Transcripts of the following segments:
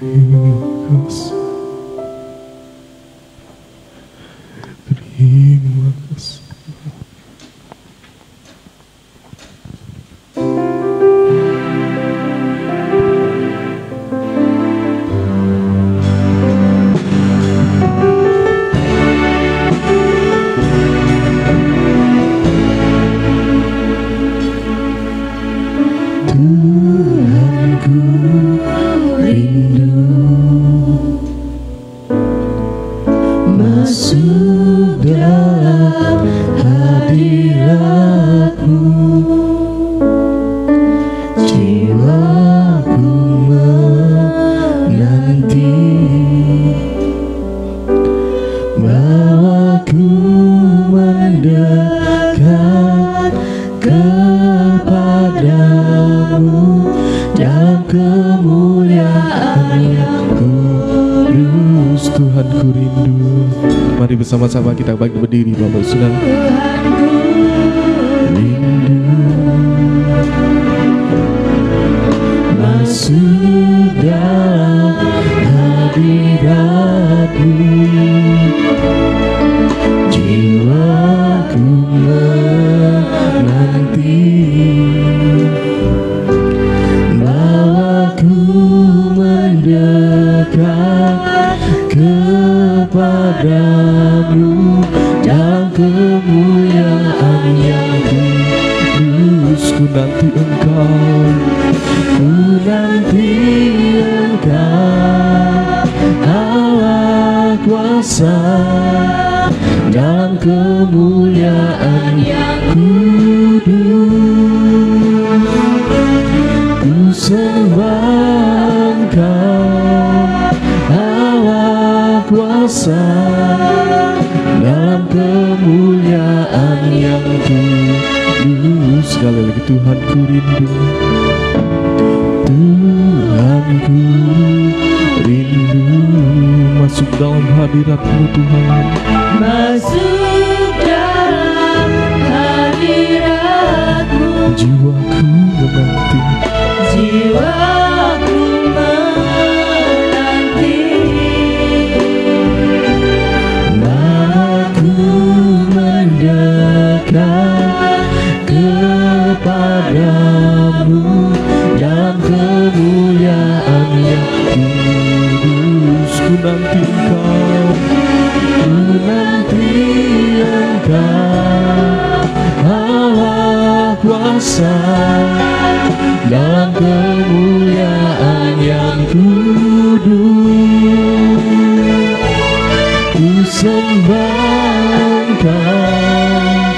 Terima kasih. Terima kasih. Tuhanku rindu masuk dalam hadirat-Mu, jiwaku menanti, bawaku mendekat kepadamu dalam kemuliaan yang kudus. Tuhanku rindu. Mari bersama-sama kita berdiri Bapak Saudara. Tuhanku rindu masuk dalam hadirat-Mu, jiwaku menanti, bawaku mendekat kepadamu dalam kemuliaan yang kudus. Ku nanti Engkau, ku nanti Engkau, Allah kuasa dalam kemuliaan yang kudus. Ku sembah Engkau, Allah kuasa dalam kemuliaan yang kudus. Sekali lagi, Tuhanku rindu, Tuhanku rindu masuk dalam hadirat-Mu Tuhan, masuk dalam hadirat-Mu, jiwaku menanti, jiwaku menanti, bawaku mendekat kepadamu dalam kemuliaan yang kudus. Ku nanti Engkau, ku nanti Engkau, Allah kuasa dalam kemuliaan yang kudus. Ku sembah Engkau,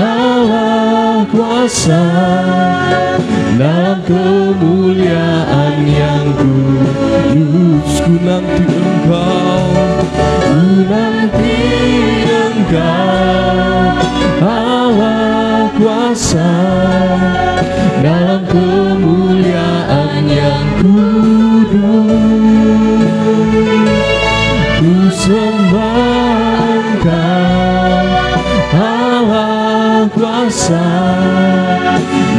Allah kuasa dalam kemuliaan yang kudus. Ku nanti Engkau, ku nanti Engkau, Allah kuasa dalam kemuliaan yang kudus. Ku sembah Engkau, Allah kuasa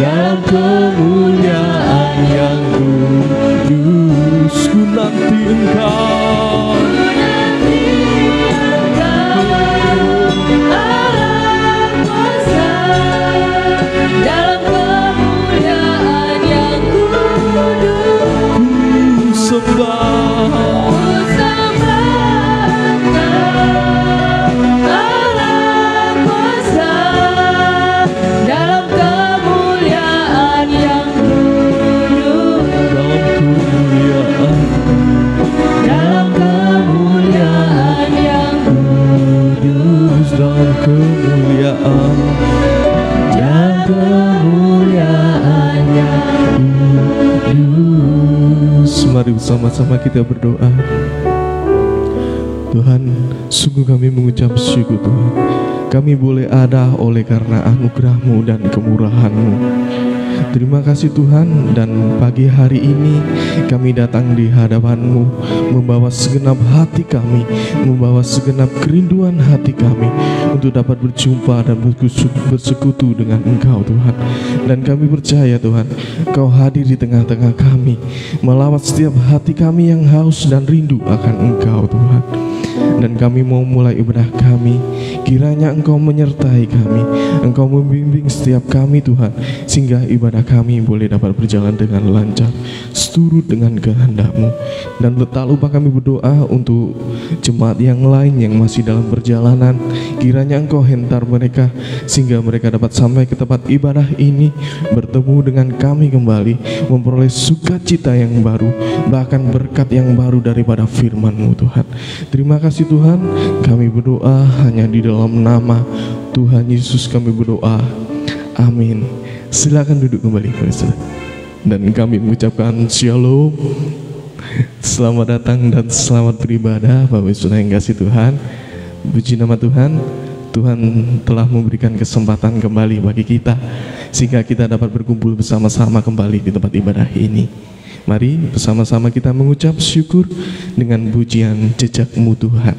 dalam kemuliaan yang kudus. Ku nanti Engkau, Allah kuasa dalam kemuliaan yang kudus. Ku sembah, kemuliaan dan kemuliaan yang kudus. Mari bersama-sama kita berdoa. Tuhan, sungguh kami mengucap syukur Tuhan, kami boleh ada oleh karena anugerah-Mu dan kemurahan-Mu. Terima kasih Tuhan, dan pagi hari ini kami datang di hadapan-Mu membawa segenap hati kami, membawa segenap kerinduan hati kami untuk dapat berjumpa dan bersekutu dengan Engkau Tuhan. Dan kami percaya Tuhan, Kau hadir di tengah-tengah kami, melawat setiap hati kami yang haus dan rindu akan Engkau Tuhan. Dan kami mau mulai ibadah kami, kiranya Engkau menyertai kami, Engkau membimbing setiap kami Tuhan, sehingga ibadah kami boleh dapat berjalan dengan lancar, seturut dengan kehendak-Mu. Dan tak lupa kami berdoa untuk jemaat yang lain yang masih dalam perjalanan, kiranya Engkau hentar mereka, sehingga mereka dapat sampai ke tempat ibadah ini, bertemu dengan kami kembali, memperoleh sukacita yang baru, bahkan berkat yang baru daripada firman-Mu Tuhan. Terima kasih Tuhan, kami berdoa hanya di dalam nama Tuhan Yesus kami berdoa, amin. Silakan duduk kembali saudara. Dan kami mengucapkan shalom, selamat datang dan selamat beribadah Bapak Ibu Saudara yang kasih Tuhan. Puji nama Tuhan, Tuhan telah memberikan kesempatan kembali bagi kita, sehingga kita dapat berkumpul bersama-sama kembali di tempat ibadah ini. Mari bersama-sama kita mengucap syukur dengan pujian jejak-Mu Tuhan.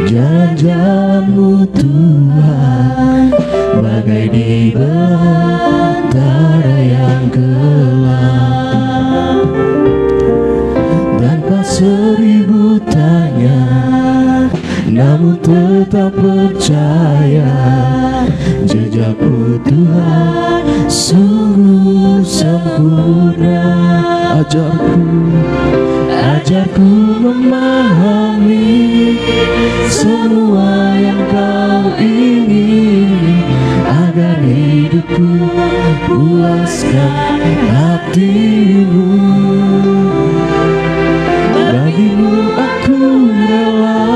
Jalan-Jalan-Mu Tuhan, bagai di antara yang gelap. Tanpa seribu tanya, namun tetap percaya, jejak-Mu Tuhan sungguh sempurna. Ajarku memahami semua yang Kau ingini, agar hidupku puaskan hati-Mu. Bagi-Mu aku rela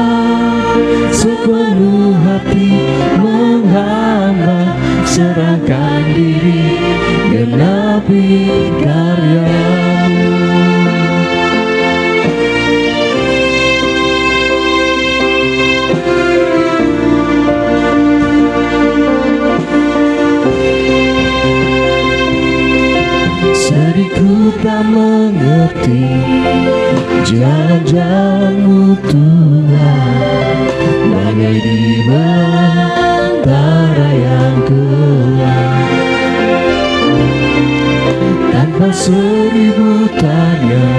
sepenuh hati menghamba, serahkan diri, genapi karya-Mu. Sedihku tak mengerti jalan-jalan-Mu Tuhan, bagai di antara yang gelap. Tanpa seribu tanya,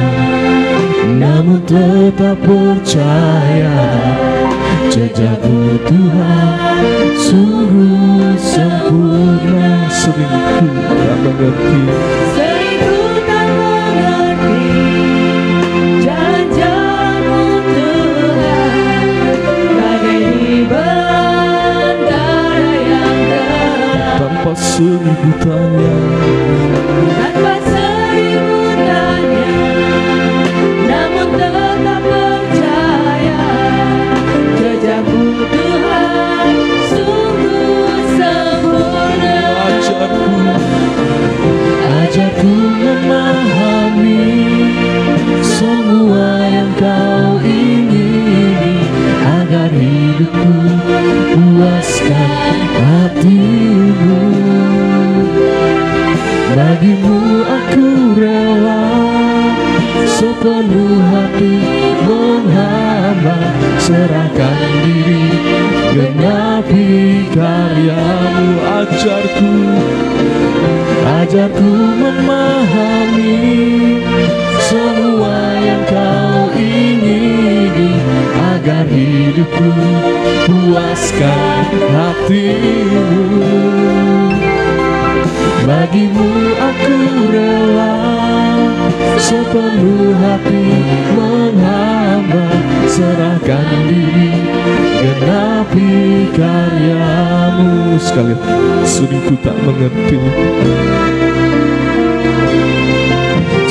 namun tetap percaya, jejak-Mu Tuhan sungguh sempurna. Seringku tak mengerti, jalan-jalan-Mu Tuhan, bagai di antara yang gelap. tanpa seribu tanya, namun tetap percaya, jejak-Mu Tuhan sungguh sempurna. Ajarku memahami semua yang Kau ingini, agar hidupku puaskan hati-Mu. Bagi-Mu aku rela sepenuh hati menghamba, serahkan diri, genapi karya-Mu. Ajarku memahami semua yang Kau ingini, agar hidupku puaskan hati-Mu. Bagi-Mu aku rela sepenuh hati menghamba, serahkan diri, genapi karyamu. Sekali sering ku tak mengerti,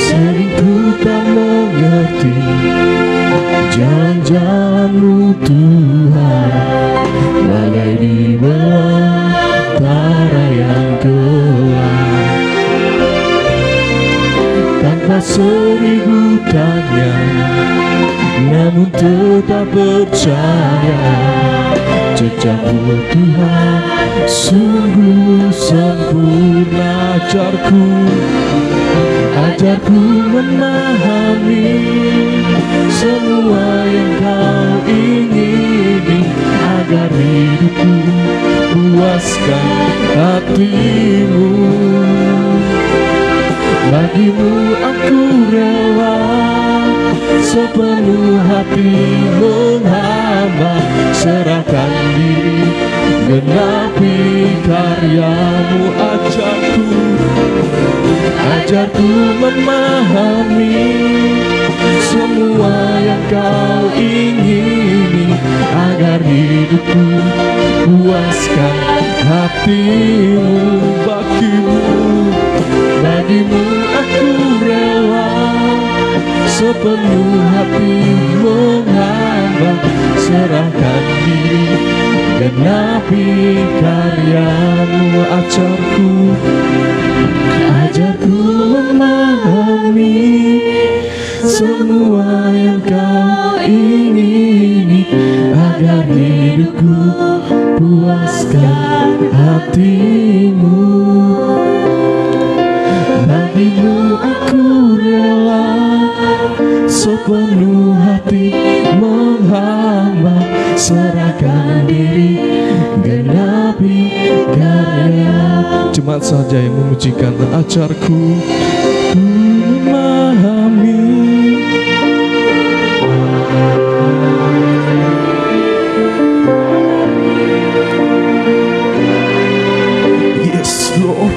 sering ku tak mengerti jalan-jalan-Mu Tuhan, bagai di belantara yang gelap. Tanpa seribu tanya, namun tetap percaya, jejak-Mu Tuhan sungguh sempurna. Ajarku memahami semua yang Kau ingini, agar hidupku puaskan hati-Mu. Bagi-Mu aku rela sepenuh hati menghamba, serahkan diri genapi karya-Mu. Ajarku memahami semua yang Kau ingini, agar hidupku puaskan hati-Mu. Bagi-Mu aku rela sepenuh hati menghamba, serahkan diri genapi karya-Mu. Ajarku memahami semua yang Kau ingini, agar hidupku puaskan hati-Mu. Bagi-Mu aku rela sepenuh hati menghamba, serahkan diri genapi karya. jemaat saja yang memujikan. Ajarku memahami Yes Lord.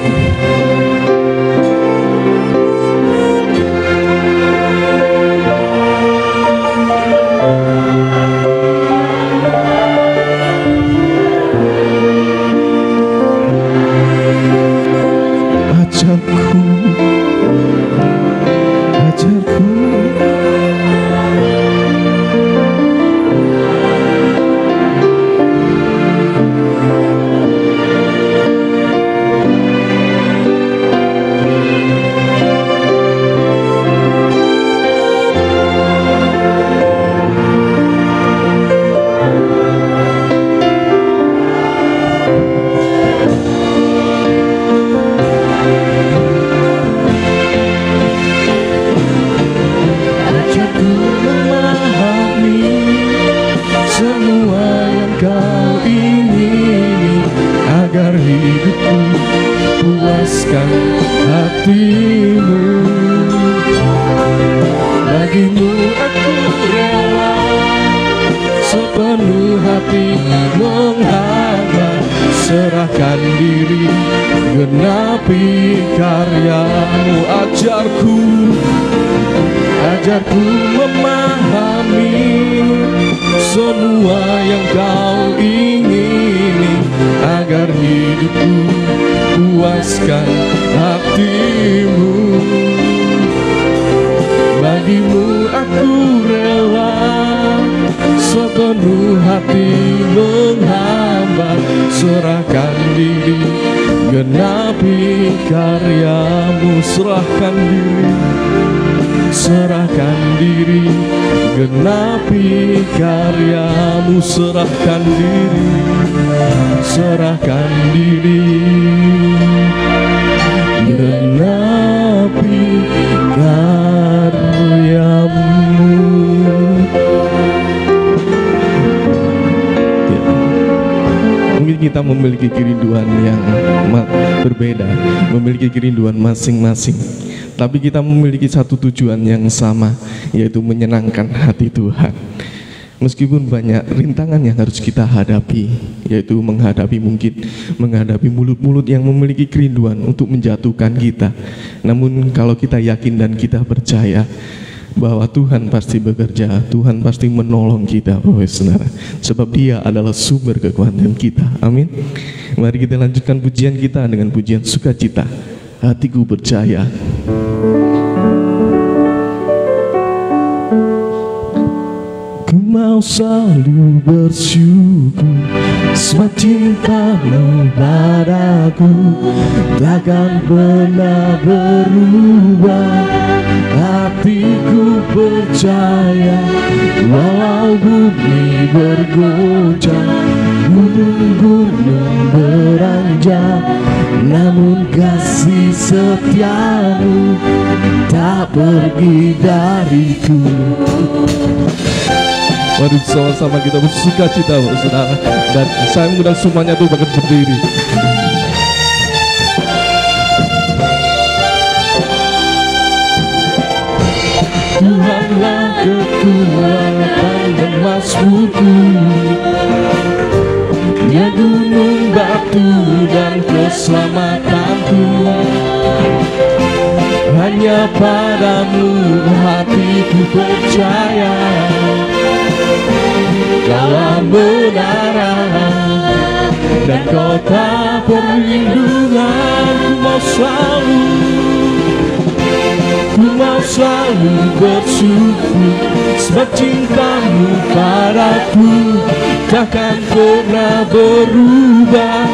Puaskan hati-Mu. Bagi-Mu aku rela sepenuh hati menghamba, serahkan diri genapi karya-Mu. Ajarku memahami semua yang Kau ingini, agar hidupku puaskan hati-Mu. Bagi-Mu aku rela sepenuh hati menghamba, serahkan diri genapi karya-Mu. Serahkan diri genapi karya-Mu. Serahkan diri genapi karya-Mu. Ya. Mungkin kita memiliki kerinduan yang berbeda, memiliki kerinduan masing-masing, tapi kita memiliki satu tujuan yang sama, yaitu menyenangkan hati Tuhan. Meskipun banyak rintangan yang harus kita hadapi, yaitu menghadapi mulut-mulut yang memiliki kerinduan untuk menjatuhkan kita. Namun kalau kita yakin dan kita percaya, bahwa Tuhan pasti bekerja, Tuhan pasti menolong kita, Bapak Saudara, sebab Dia adalah sumber kekuatan kita. Amin. Mari kita lanjutkan pujian kita dengan pujian sukacita. Hatiku percaya. Ku mau selalu bersyukur, sebab cintamu padaku takkan pernah berubah. Hatiku percaya, walau bumi bergoncang, gunung-gunung beranjak, namun kasih setiamu tak pergi dariku. Mari sama-sama kita bersukacita, Saudara. Dan saya mengundang semuanya tuh bahkan berdiri. Tuhanlah kekuatan dan masmurku, Dia gunung batu dan keselamatanku. Hanya padamu hatiku percaya, Kaulah benaran dan kota perlindungan. Ku mau selalu bersyukur, sebab cintamu padaku takkan pernah berubah.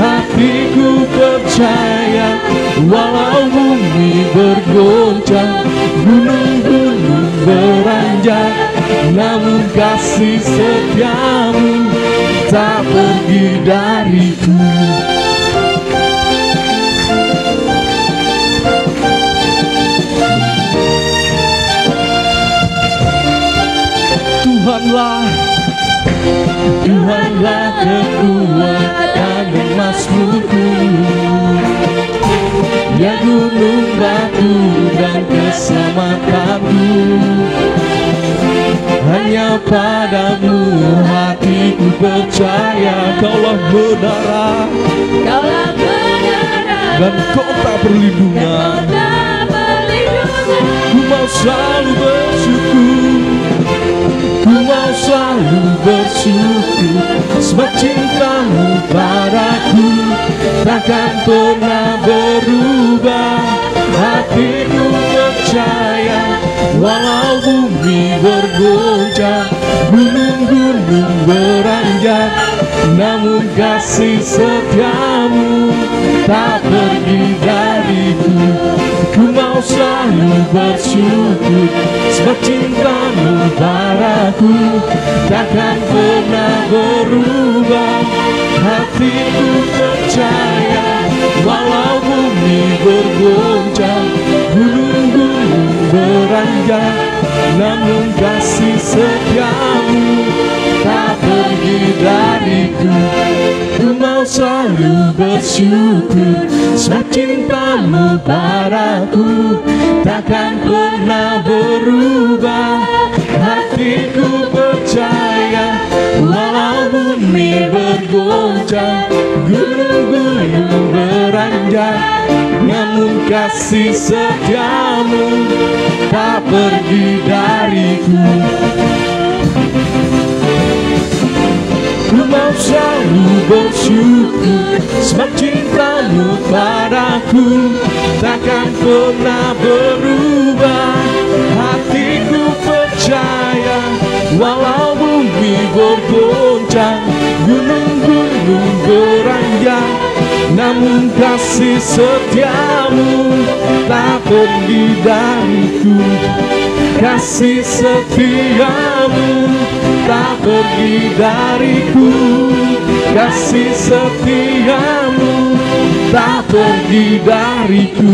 Hatiku percaya, walau bumi bergoncang, gunung-gunung beranjak, namun kasih setiamu tak pergi dariku. Tuhanlah kekuatan dan masmurku, Dia gunung batu dan keselamatanku. Hanya padamu hatiku percaya, Kaulah benaran dan kota perlindungan. Ku mau selalu bersyukur, ku mau selalu bersyukur, sebab cintamu padaku takkan pernah berubah. Hatiku percaya, walau bumi bergoncang, gunung-gunung beranjak, namun kasih setiamu tak pergi dariku. Ku mau selalu bersyukur, sebab cintamu padaku takkan pernah berubah. Hatiku percaya, walau bumi bergoncang, gunung-gunung beranjak, namun kasih setiamu tak pergi dariku. Ku mau selalu bersyukur, sebab cintamu padaku takkan pernah berubah. Hatiku percaya, walau bumi bergoncang, gunung-gunung beranjak, namun kasih setiamu tak pergi dariku. Ku mau selalu bersyukur, sebab cintamu padaku takkan pernah berubah. Hatiku percaya, walau bumi bergoncang, gunung-gunung beranjak, namun kasih setiamu tak pergi dariku. Kasih setiamu tak pergi dariku. Kasih setiamu tak pergi dariku.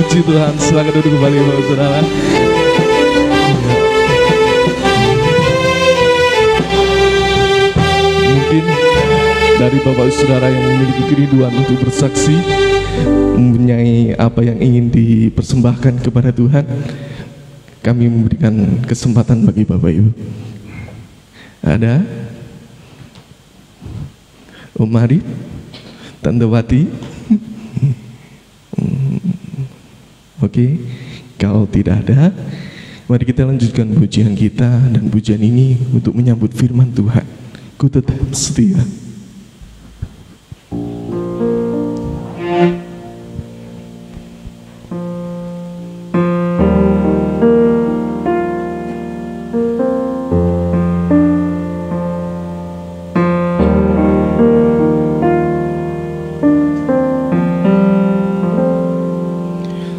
Puji Tuhan, silakan duduk kembali Bapak Saudara. Mungkin dari Bapak Saudara yang memiliki kerinduan untuk bersaksi, mempunyai apa yang ingin dipersembahkan kepada Tuhan, kami memberikan kesempatan bagi Bapak Ibu. Ada Om Mari, Tante Wati. Oke, kalau tidak ada, Mari kita lanjutkan pujian kita, dan pujian ini untuk menyambut firman Tuhan. Ku tetap setia.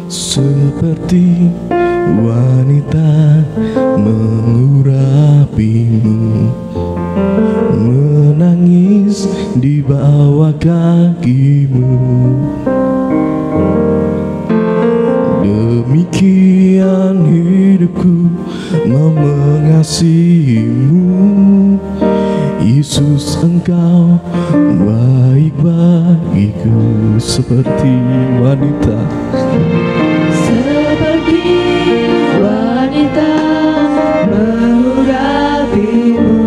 Seperti wanita mengurapimu, menangis di bawah kakimu, demikian hidupku mau mengasihimu. Yesus, Engkau baik bagiku. Seperti wanita mengurapimu,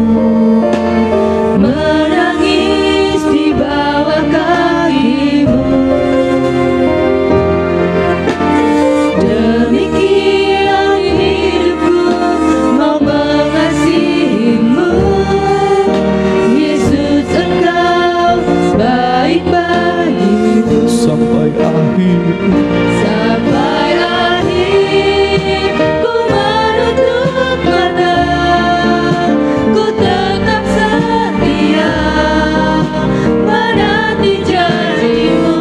menangis di bawah kakimu, demikian hidupku mau mengasihimu. Yesus, Engkau baik bagiku. sampai akhir. Sampai akhir ku menutup mata, ku tetap setia menanti janjimu.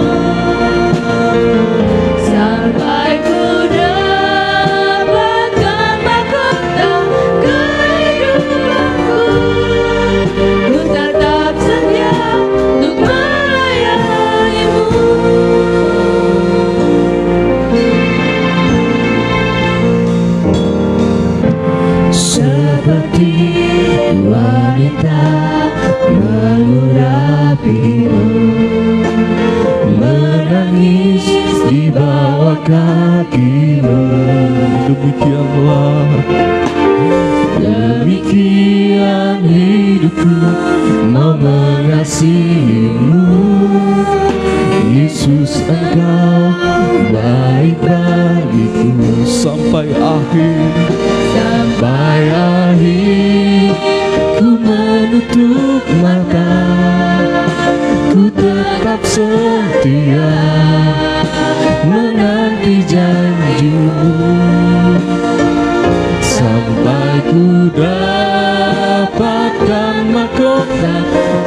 Sampai ku dapatkan mahkota kehidupanku, ku tetap setia untuk melayanimu. Seperti wanita mengurapimu, menangis di bawah kakimu, Demikianlah, demikian hidupku mau mengasihimu. Yesus, Engkau baik bagiku sampai akhir. Sampai akhir ku menutup mata, ku tetap setia menanti janjimu. Sampai ku dapatkan mahkota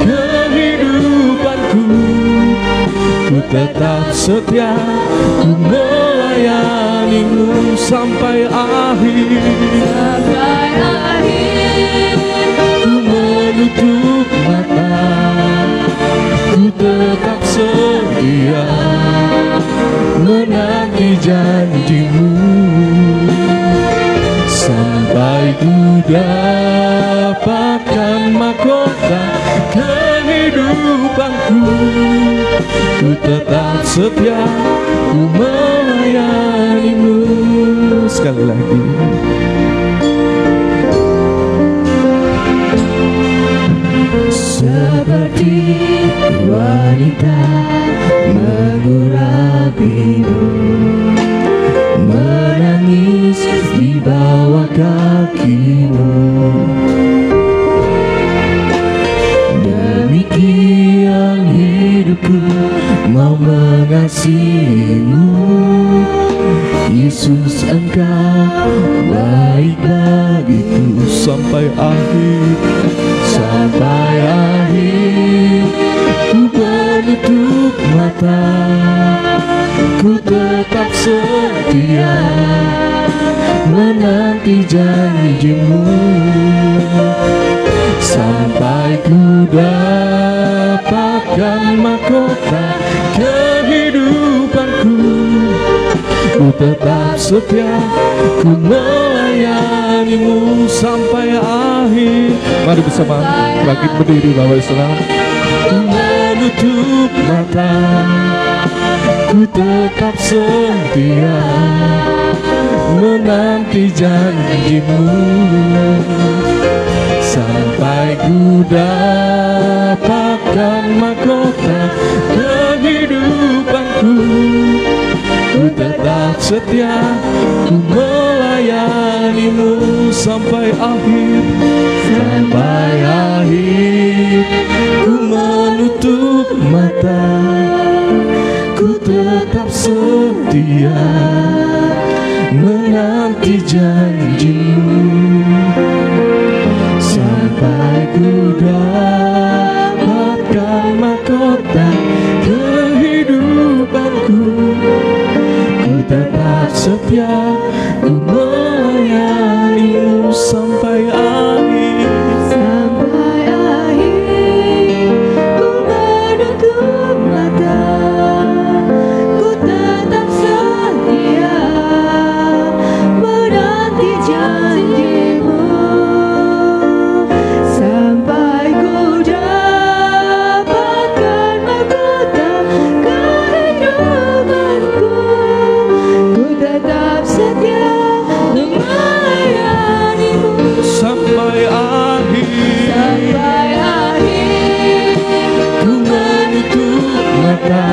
kehidupanku, ku tetap setia, ku melayanimu sampai akhir. Sampai akhir Ku menutup mata, ku tetap setia menanti janjimu. Sampai ku dapatkan mahkota kehidupanku, ku tetap setia, ku melayanimu. Sekali lagi. seperti wanita mengurapimu, menangis di bawah kakimu, demikian hidupku mau mengasihimu. Yesus, Engkau baik bagiku Sampai akhir, sampai akhir. Ku menutup mata, ku tetap setia menanti janjimu. Sampai ku dapatkan mahkota kehidupanku, ku tetap setia, ku melayanimu sampai akhir. mari bersama bangkit berdiri Bapak Islam. Ku menutup mata, ku tetap setia menanti janjimu. Sampai ku dapatkan mahkota kehidupanku, ku tetap setia, ku melayanimu sampai akhir. Sampai akhir Ku menutup mata, ku tetap setia menanti janjimu sampai ku dapatkan mahkota kehidupanku. Ku tetap setia, ku melayanimu sampai akhir. Sampai akhir ku menutup mata, ku tetap setia menanti janjimu sampai ku dapatkan mahkota kehidupanku. Ku tetap setia melayanimu Sampai akhir sampai akhir. ku menutup mata,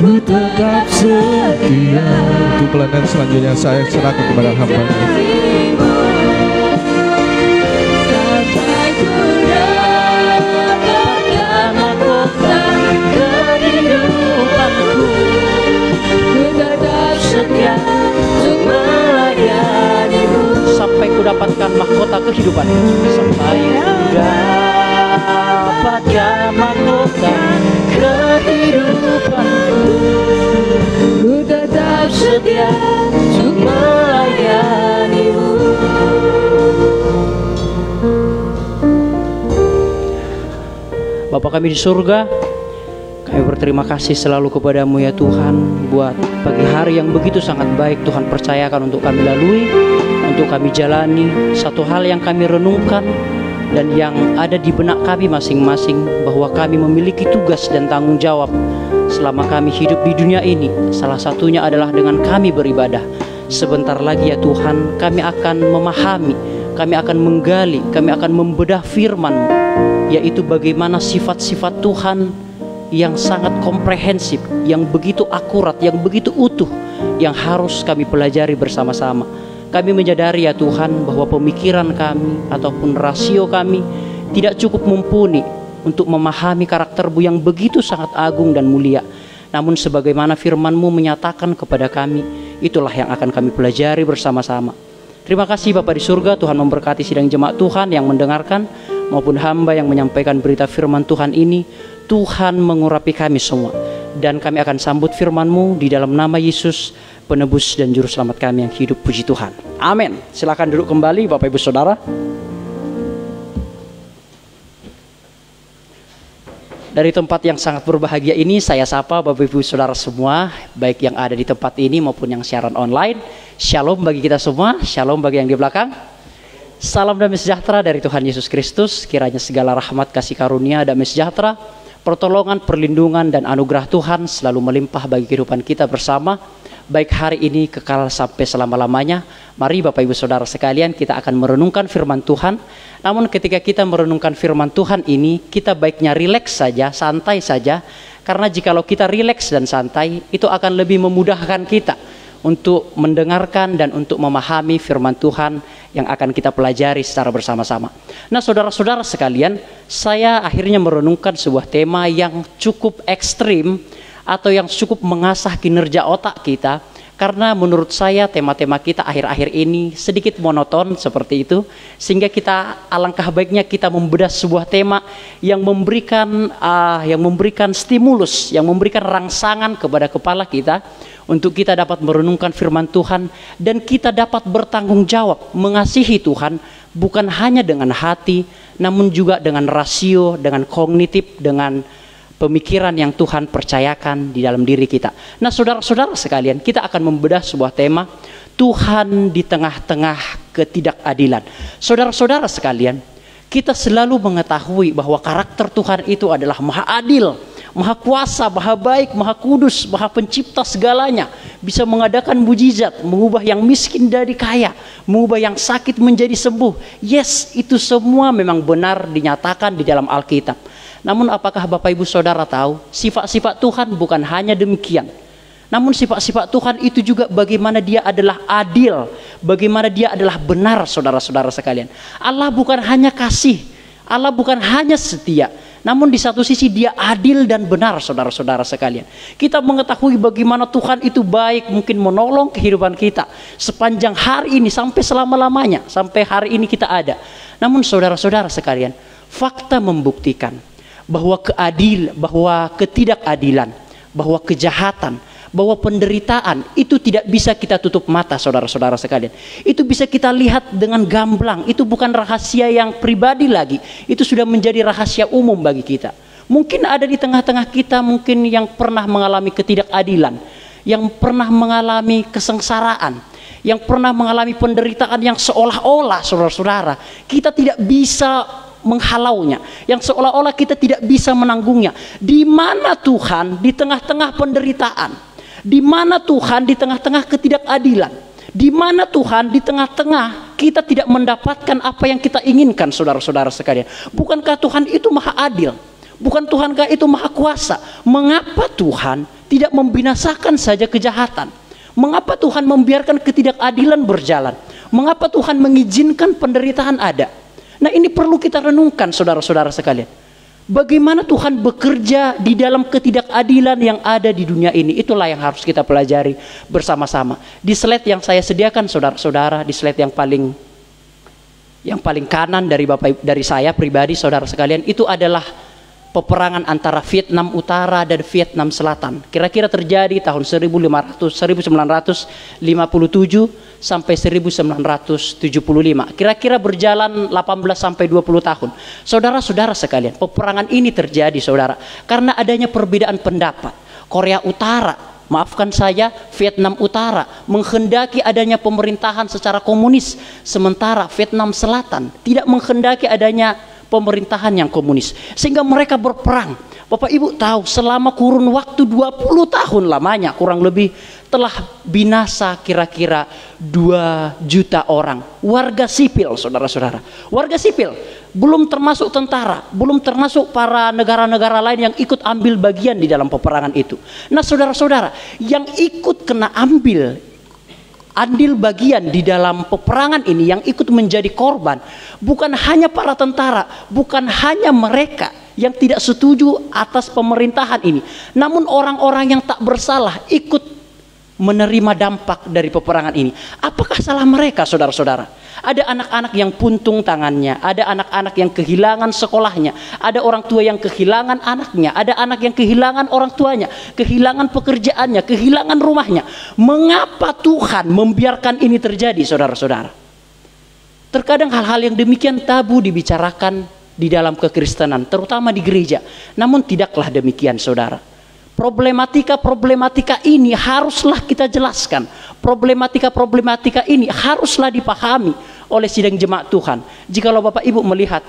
ku tetap setia. Untuk pelayanan selanjutnya saya serahkan kepada hamba-Nya. Sampai ku dapatkan mahkota kehidupanku. Ku tetap setia untuk melayanimu sampai ku dapatkan mahkota kehidupan, sampai ku dapatkan mahkota kehidupanku. Ku tetap setia untuk melayanimu. Bapa kami di surga, kami berterima kasih selalu kepadamu ya Tuhan, buat pagi hari yang begitu sangat baik Tuhan percayakan untuk kami lalui, untuk kami jalani. Satu hal yang kami renungkan dan yang ada di benak kami masing-masing, bahwa kami memiliki tugas dan tanggung jawab selama kami hidup di dunia ini. Salah satunya adalah dengan kami beribadah. Sebentar lagi ya Tuhan, kami akan memahami, kami akan menggali, kami akan membedah firman-Mu, yaitu bagaimana sifat-sifat Tuhan yang sangat komprehensif, yang begitu akurat, yang begitu utuh, yang harus kami pelajari bersama-sama. Kami menyadari ya Tuhan, bahwa pemikiran kami ataupun rasio kami tidak cukup mumpuni untuk memahami karakter-Mu yang begitu sangat agung dan mulia. Namun sebagaimana firman-Mu menyatakan kepada kami, itulah yang akan kami pelajari bersama-sama. Terima kasih Bapa di surga, Tuhan memberkati sidang jemaat Tuhan yang mendengarkan, maupun hamba yang menyampaikan berita firman Tuhan ini. Tuhan mengurapi kami semua, dan kami akan sambut firman-Mu di dalam nama Yesus, penebus dan juru selamat kami yang hidup. Puji Tuhan, amin. Silakan duduk kembali Bapak Ibu Saudara. Dari tempat yang sangat berbahagia ini, saya sapa Bapak Ibu Saudara semua, baik yang ada di tempat ini maupun yang siaran online. Shalom bagi kita semua, shalom bagi yang di belakang. Salam damai sejahtera dari Tuhan Yesus Kristus. Kiranya segala rahmat, kasih karunia, damai sejahtera, pertolongan, perlindungan, dan anugerah Tuhan selalu melimpah bagi kehidupan kita bersama, baik hari ini kekal sampai selama-lamanya. Mari Bapak Ibu Saudara sekalian, kita akan merenungkan firman Tuhan. Namun ketika kita merenungkan firman Tuhan ini, kita baiknya rileks saja, santai saja. Karena jikalau kita rileks dan santai, itu akan lebih memudahkan kita untuk mendengarkan dan untuk memahami firman Tuhan yang akan kita pelajari secara bersama-sama. Nah saudara-saudara sekalian, saya akhirnya merenungkan sebuah tema yang cukup ekstrim, atau yang cukup mengasah kinerja otak kita. Karena menurut saya tema-tema kita akhir-akhir ini sedikit monoton seperti itu, sehingga kita alangkah baiknya kita membedah sebuah tema yang memberikan stimulus, yang memberikan rangsangan kepada kepala kita untuk kita dapat merenungkan firman Tuhan, dan kita dapat bertanggung jawab mengasihi Tuhan bukan hanya dengan hati, namun juga dengan rasio, dengan kognitif, dengan pemikiran yang Tuhan percayakan di dalam diri kita. Nah saudara-saudara sekalian, kita akan membedah sebuah tema, Tuhan di tengah-tengah ketidakadilan. Saudara-saudara sekalian, kita selalu mengetahui bahwa karakter Tuhan itu adalah maha adil, maha kuasa, maha baik, maha kudus, maha pencipta segalanya. Bisa mengadakan mujizat, mengubah yang miskin jadi kaya, mengubah yang sakit menjadi sembuh. Yes, itu semua memang benar dinyatakan di dalam Alkitab. Namun apakah Bapak Ibu Saudara tahu, sifat-sifat Tuhan bukan hanya demikian, Namun sifat-sifat Tuhan itu juga bagaimana dia adalah adil, bagaimana dia adalah benar, saudara-saudara sekalian. Allah bukan hanya kasih, Allah bukan hanya setia, namun di satu sisi dia adil dan benar, saudara-saudara sekalian. Kita mengetahui bagaimana Tuhan itu baik, mungkin menolong kehidupan kita sepanjang hari ini sampai selama-lamanya, sampai hari ini kita ada. Namun saudara-saudara sekalian, fakta membuktikan bahwa bahwa ketidakadilan, bahwa kejahatan, bahwa penderitaan itu tidak bisa kita tutup mata, saudara-saudara sekalian. Itu bisa kita lihat dengan gamblang. Itu bukan rahasia yang pribadi lagi, itu sudah menjadi rahasia umum bagi kita. Mungkin ada di tengah-tengah kita mungkin yang pernah mengalami ketidakadilan, yang pernah mengalami kesengsaraan, yang pernah mengalami penderitaan yang seolah-olah, saudara-saudara, kita tidak bisa menghalaunya, yang seolah-olah kita tidak bisa menanggungnya. Di mana Tuhan di tengah-tengah penderitaan? Di mana Tuhan di tengah-tengah ketidakadilan? Di mana Tuhan di tengah-tengah kita tidak mendapatkan apa yang kita inginkan, saudara-saudara sekalian? Bukankah Tuhan itu maha adil? Bukan Tuhankah itu maha kuasa? Mengapa Tuhan tidak membinasakan saja kejahatan? Mengapa Tuhan membiarkan ketidakadilan berjalan? Mengapa Tuhan mengizinkan penderitaan ada? Nah, ini perlu kita renungkan, saudara-saudara sekalian. Bagaimana Tuhan bekerja di dalam ketidakadilan yang ada di dunia ini. Itulah yang harus kita pelajari bersama-sama. Di slide yang saya sediakan, saudara-saudara, di slide yang paling kanan dari saya pribadi, saudara sekalian, itu adalah peperangan antara Vietnam Utara dan Vietnam Selatan. Kira-kira terjadi tahun 1957 sampai 1975. Kira-kira berjalan 18 sampai 20 tahun. Saudara-saudara sekalian, peperangan ini terjadi, saudara, karena adanya perbedaan pendapat. Korea Utara, maafkan saya, Vietnam Utara menghendaki adanya pemerintahan secara komunis, sementara Vietnam Selatan tidak menghendaki adanya pemerintahan yang komunis, sehingga mereka berperang. Bapak Ibu tahu, selama kurun waktu 20 tahun lamanya kurang lebih telah binasa kira-kira 2 juta orang. Warga sipil, saudara-saudara. Warga sipil, belum termasuk tentara, belum termasuk para negara-negara lain yang ikut ambil bagian di dalam peperangan itu. Nah, saudara-saudara, yang ikut kena andil bagian di dalam peperangan ini, yang ikut menjadi korban, bukan hanya para tentara, bukan hanya mereka yang tidak setuju atas pemerintahan ini, namun orang-orang yang tak bersalah ikut menerima dampak dari peperangan ini. Apakah salah mereka, saudara-saudara? Ada anak-anak yang puntung tangannya, ada anak-anak yang kehilangan sekolahnya, ada orang tua yang kehilangan anaknya, ada anak yang kehilangan orang tuanya, kehilangan pekerjaannya, kehilangan rumahnya. Mengapa Tuhan membiarkan ini terjadi, saudara-saudara? Terkadang hal-hal yang demikian tabu dibicarakan di dalam kekristenan, terutama di gereja. Namun tidaklah demikian, saudara. Problematika ini haruslah kita jelaskan. Problematika ini haruslah dipahami oleh sidang jemaat Tuhan. Jikalau Bapak Ibu melihat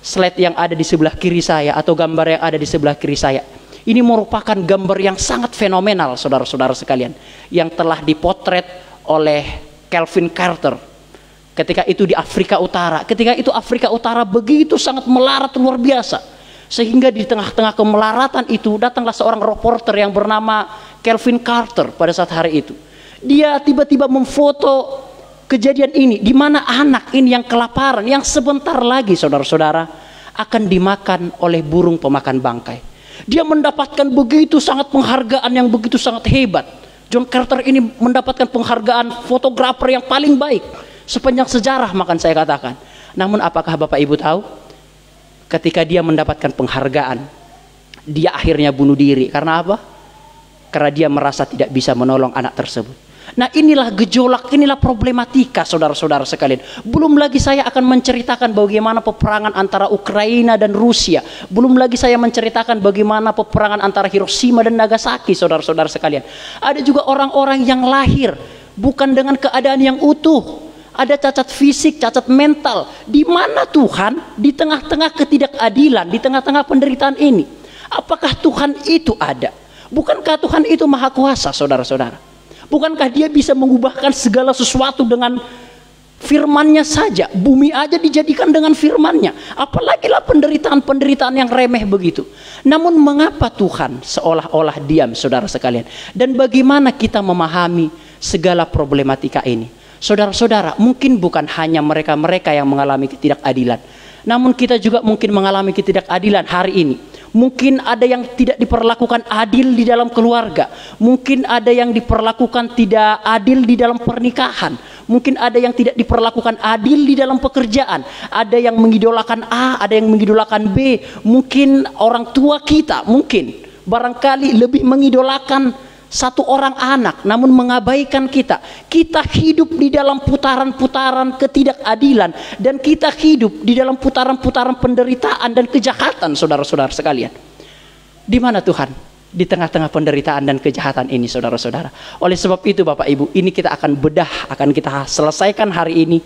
slide yang ada di sebelah kiri saya, atau gambar yang ada di sebelah kiri saya, ini merupakan gambar yang sangat fenomenal, saudara-saudara sekalian, yang telah dipotret oleh Calvin Carter ketika itu di Afrika Utara. Ketika itu Afrika Utara begitu sangat melarat luar biasa, sehingga di tengah-tengah kemelaratan itu datanglah seorang reporter yang bernama Calvin Carter pada saat hari itu. Dia tiba-tiba memfoto kejadian ini, di mana anak ini yang kelaparan, yang sebentar lagi, saudara-saudara, akan dimakan oleh burung pemakan bangkai. Dia mendapatkan begitu sangat penghargaan yang begitu sangat hebat. John Carter ini mendapatkan penghargaan fotografer yang paling baik sepanjang sejarah, makan saya katakan. Namun apakah Bapak Ibu tahu, ketika dia mendapatkan penghargaan, dia akhirnya bunuh diri. Karena apa? Karena dia merasa tidak bisa menolong anak tersebut. Nah, inilah gejolak, inilah problematika, saudara-saudara sekalian. Belum lagi saya akan menceritakan bagaimana peperangan antara Ukraina dan Rusia. Belum lagi saya menceritakan bagaimana peperangan antara Hiroshima dan Nagasaki, saudara-saudara sekalian. Ada juga orang-orang yang lahir bukan dengan keadaan yang utuh. Ada cacat fisik, cacat mental. Di mana Tuhan di tengah-tengah ketidakadilan, di tengah-tengah penderitaan ini? Apakah Tuhan itu ada? Bukankah Tuhan itu maha kuasa, saudara-saudara? Bukankah dia bisa mengubahkan segala sesuatu dengan Firman-Nya saja, bumi aja dijadikan dengan firman-Nya. Apalagi lah penderitaan-penderitaan yang remeh begitu. Namun mengapa Tuhan seolah-olah diam, saudara sekalian? Dan bagaimana kita memahami segala problematika ini? Saudara-saudara, mungkin bukan hanya mereka-mereka yang mengalami ketidakadilan. Namun kita juga mungkin mengalami ketidakadilan hari ini. Mungkin ada yang tidak diperlakukan adil di dalam keluarga. Mungkin ada yang diperlakukan tidak adil di dalam pernikahan. Mungkin ada yang tidak diperlakukan adil di dalam pekerjaan. Ada yang mengidolakan A, ada yang mengidolakan B. Mungkin orang tua kita, mungkin barangkali lebih mengidolakan satu orang anak, namun mengabaikan kita. Kita hidup di dalam putaran-putaran ketidakadilan, dan kita hidup di dalam putaran-putaran penderitaan dan kejahatan, saudara-saudara sekalian. Di mana Tuhan? Di tengah-tengah penderitaan dan kejahatan ini, saudara-saudara. Oleh sebab itu Bapak Ibu, ini kita akan bedah, akan kita selesaikan hari ini,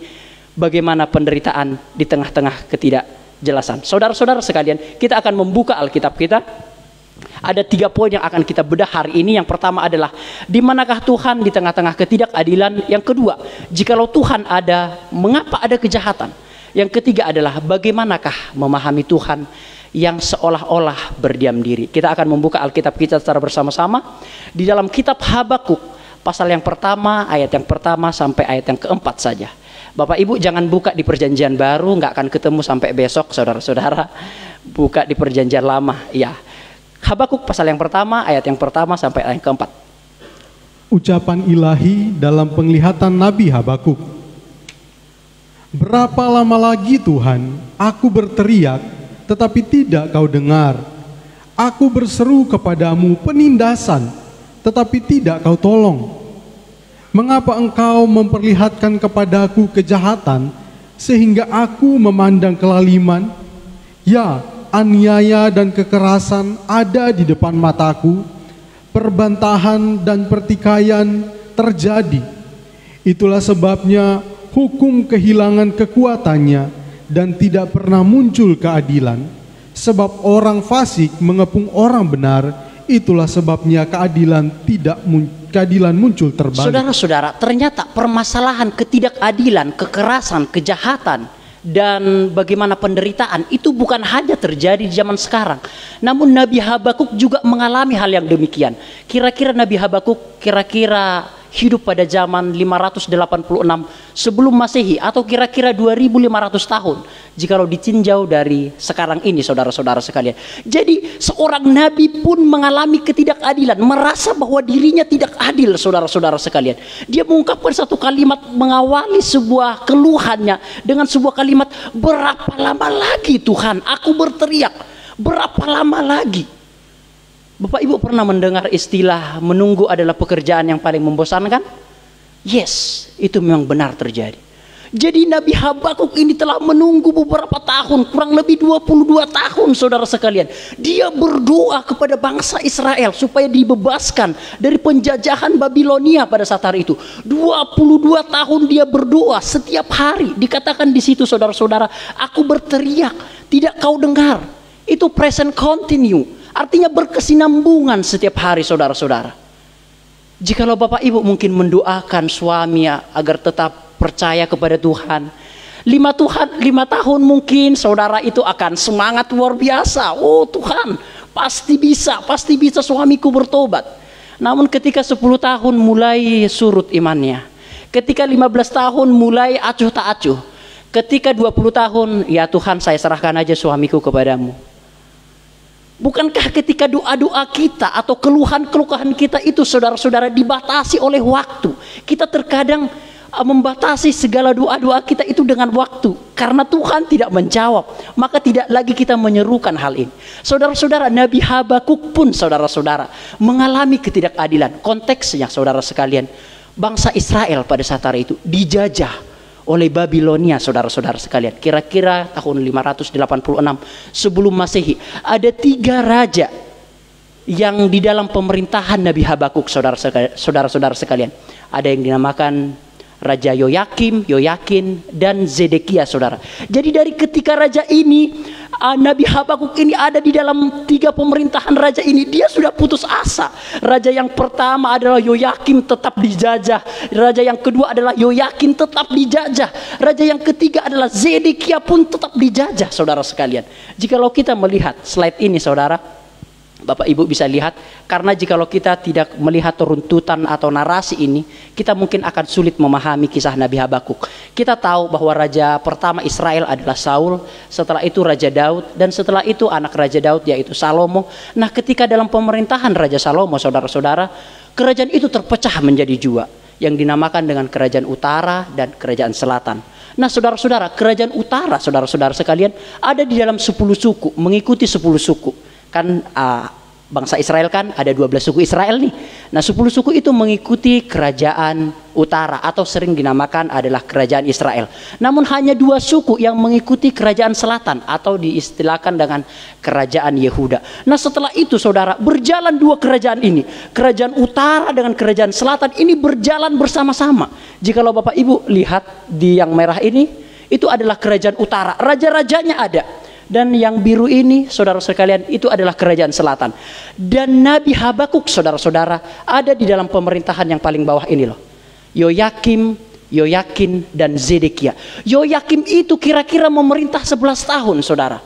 bagaimana penderitaan di tengah-tengah ketidakjelasan. Saudara-saudara sekalian, kita akan membuka Alkitab kita. Ada 3 poin yang akan kita bedah hari ini. Yang pertama adalah, di manakah Tuhan di tengah-tengah ketidakadilan? Yang kedua, jikalau Tuhan ada, mengapa ada kejahatan? Yang ketiga adalah, bagaimanakah memahami Tuhan yang seolah-olah berdiam diri? Kita akan membuka Alkitab kita secara bersama-sama di dalam kitab Habakuk, pasal yang pertama, ayat yang pertama sampai ayat yang keempat saja. Bapak Ibu jangan buka di perjanjian baru, nggak akan ketemu sampai besok, saudara-saudara. Buka di perjanjian lama, ya. Habakuk pasal yang pertama, ayat yang pertama sampai ayat yang keempat. Ucapan ilahi dalam penglihatan Nabi Habakuk. Berapa lama lagi Tuhan, aku berteriak, tetapi tidak kau dengar. Aku berseru kepadamu penindasan, tetapi tidak kau tolong. Mengapa engkau memperlihatkan kepadaku kejahatan, sehingga aku memandang kelaliman? Ya, aniaya dan kekerasan ada di depan mataku, perbantahan dan pertikaian terjadi. Itulah sebabnya hukum kehilangan kekuatannya dan tidak pernah muncul keadilan. Sebab orang fasik mengepung orang benar, itulah sebabnya keadilan muncul terbalik. Saudara-saudara, ternyata permasalahan ketidakadilan, kekerasan, kejahatan, dan bagaimana penderitaan itu bukan hanya terjadi di zaman sekarang. Namun Nabi Habakuk juga mengalami hal yang demikian. Kira-kira Nabi Habakuk hidup pada zaman 586 sebelum Masehi, atau kira-kira 2500 tahun jikalau ditinjau dari sekarang ini, saudara-saudara sekalian. Jadi seorang nabi pun mengalami ketidakadilan, merasa bahwa dirinya tidak adil, saudara-saudara sekalian. Dia mengungkapkan satu kalimat mengawali sebuah keluhannya dengan sebuah kalimat, berapa lama lagi Tuhan aku berteriak, berapa lama lagi? Bapak Ibu pernah mendengar istilah menunggu adalah pekerjaan yang paling membosankan? Yes, itu memang benar terjadi. Jadi Nabi Habakuk ini telah menunggu beberapa tahun, kurang lebih 22 tahun, saudara sekalian. Dia berdoa kepada bangsa Israel supaya dibebaskan dari penjajahan Babilonia pada saat hari itu. 22 tahun dia berdoa setiap hari. Dikatakan di situ, saudara-saudara, aku berteriak, tidak kau dengar. Itu present continue. Artinya berkesinambungan setiap hari, saudara-saudara. Jikalau Bapak Ibu mungkin mendoakan suami agar tetap percaya kepada Tuhan, 5 tahun mungkin saudara itu akan semangat luar biasa. Oh Tuhan, pasti bisa suamiku bertobat. Namun ketika 10 tahun mulai surut imannya, ketika 15 tahun mulai acuh tak acuh, ketika 20 tahun, ya Tuhan saya serahkan aja suamiku kepadamu. Bukankah ketika doa-doa kita atau keluhan-keluhan kita itu, saudara-saudara, dibatasi oleh waktu? Kita terkadang membatasi segala doa-doa kita itu dengan waktu. Karena Tuhan tidak menjawab, maka tidak lagi kita menyerukan hal ini. Saudara-saudara, Nabi Habakuk pun, saudara-saudara, mengalami ketidakadilan. Konteksnya, saudara sekalian, bangsa Israel pada saat hari itu dijajah oleh Babilonia, saudara-saudara sekalian. Kira-kira tahun 586 sebelum Masehi. Ada 3 raja yang di dalam pemerintahan Nabi Habakuk, saudara-saudara sekalian. Ada yang dinamakan Raja Yoyakim, Yoyakin, dan Zedekia, saudara. Jadi dari ketika raja ini Nabi Habakuk ini ada di dalam 3 pemerintahan raja ini. Dia sudah putus asa. Raja yang pertama adalah Yoyakim, tetap dijajah. Raja yang kedua adalah Yoyakin, tetap dijajah. Raja yang ketiga adalah Zedekia pun tetap dijajah, saudara sekalian. Jikalau kita melihat slide ini, saudara, Bapak Ibu bisa lihat, karena jikalau kita tidak melihat runtutan atau narasi ini, kita mungkin akan sulit memahami kisah Nabi Habakuk. Kita tahu bahwa raja pertama Israel adalah Saul, setelah itu Raja Daud, dan setelah itu anak Raja Daud yaitu Salomo. Nah, ketika dalam pemerintahan Raja Salomo, saudara-saudara, kerajaan itu terpecah menjadi 2, yang dinamakan dengan Kerajaan Utara dan Kerajaan Selatan. Nah, saudara-saudara, Kerajaan Utara, saudara-saudara sekalian, ada di dalam 10 suku, mengikuti 10 suku. Kan bangsa Israel kan ada 12 suku Israel nih. Nah, 10 suku itu mengikuti Kerajaan Utara atau sering dinamakan adalah Kerajaan Israel. Namun hanya 2 suku yang mengikuti Kerajaan Selatan atau diistilahkan dengan Kerajaan Yehuda. Nah, setelah itu saudara, berjalan 2 kerajaan ini. Kerajaan Utara dengan Kerajaan Selatan ini berjalan bersama-sama. Jikalau Bapak Ibu lihat di yang merah ini, itu adalah Kerajaan Utara. Raja-rajanya ada. Dan yang biru ini, saudara sekalian, itu adalah Kerajaan Selatan. Dan Nabi Habakuk, saudara-saudara, ada di dalam pemerintahan yang paling bawah ini loh. Yoyakim, Yoyakin, dan Zedekia. Yoyakim itu kira-kira memerintah 11 tahun, saudara.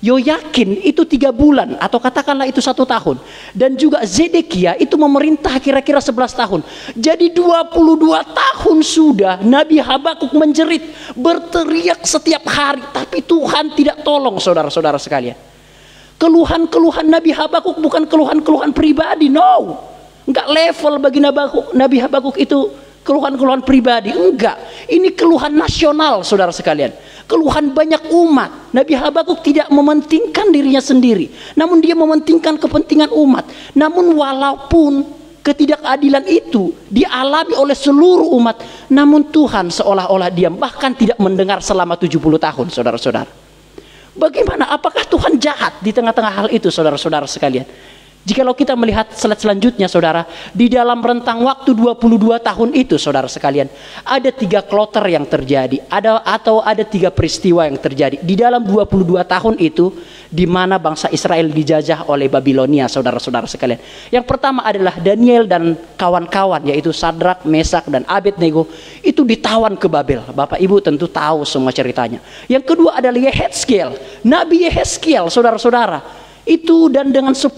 Yoyakin itu 3 bulan atau katakanlah itu 1 tahun. Dan juga Zedekia itu memerintah kira-kira 11 tahun. Jadi 22 tahun sudah Nabi Habakuk menjerit, berteriak setiap hari, tapi Tuhan tidak tolong, saudara-saudara sekalian. Keluhan-keluhan Nabi Habakuk bukan keluhan-keluhan pribadi, no. Enggak level bagi Nabi Habakuk itu keluhan-keluhan pribadi, enggak. Ini keluhan nasional, saudara sekalian. Keluhan banyak umat. Nabi Habakuk tidak mementingkan dirinya sendiri, namun dia mementingkan kepentingan umat. Namun walaupun ketidakadilan itu dialami oleh seluruh umat, namun Tuhan seolah-olah diam, bahkan tidak mendengar selama 70 tahun, saudara-saudara. Bagaimana? Apakah Tuhan jahat di tengah-tengah hal itu, saudara-saudara sekalian? Jikalau kita melihat slide selanjutnya, saudara, di dalam rentang waktu 22 tahun itu, saudara sekalian, ada 3 kloter yang terjadi, ada 3 peristiwa yang terjadi di dalam 22 tahun itu, di mana bangsa Israel dijajah oleh Babilonia, saudara-saudara sekalian. Yang pertama adalah Daniel dan kawan-kawan, yaitu Sadrak, Mesak, dan Abednego, itu ditawan ke Babel. Bapak Ibu tentu tahu semua ceritanya. Yang kedua adalah Yehezkiel, Nabi Yehezkiel, saudara-saudara. Itu dan dengan 10.000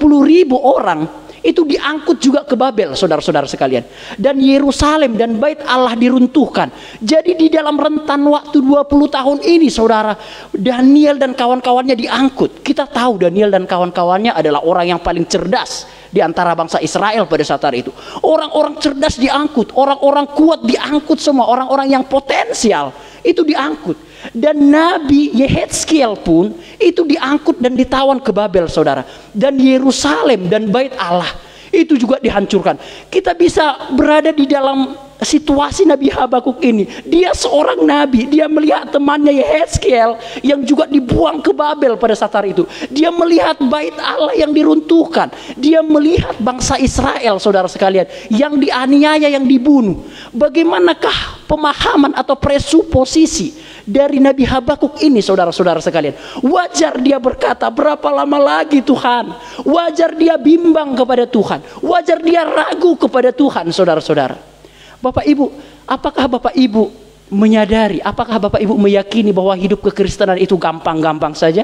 orang itu diangkut juga ke Babel, saudara-saudara sekalian. Dan Yerusalem dan Bait Allah diruntuhkan. Jadi di dalam rentan waktu 20 tahun ini, saudara, Daniel dan kawan-kawannya diangkut. Kita tahu Daniel dan kawan-kawannya adalah orang yang paling cerdas di antara bangsa Israel pada saat itu. Orang-orang cerdas diangkut, orang-orang kuat diangkut semua, orang-orang yang potensial itu diangkut. Dan Nabi Yehezkiel pun itu diangkut dan ditawan ke Babel, saudara. Dan Yerusalem dan Bait Allah itu juga dihancurkan. Kita bisa berada di dalam situasi Nabi Habakuk ini. Dia seorang nabi, dia melihat temannya Yehezkiel yang juga dibuang ke Babel pada saat itu. Dia melihat Bait Allah yang diruntuhkan. Dia melihat bangsa Israel, saudara sekalian, yang dianiaya, yang dibunuh. Bagaimanakah pemahaman atau presuposisi dari Nabi Habakuk ini, saudara-saudara sekalian? Wajar dia berkata, berapa lama lagi Tuhan? Wajar dia bimbang kepada Tuhan. Wajar dia ragu kepada Tuhan, saudara-saudara. Bapak Ibu, apakah Bapak Ibu menyadari, apakah Bapak Ibu meyakini bahwa hidup kekristenan itu gampang-gampang saja?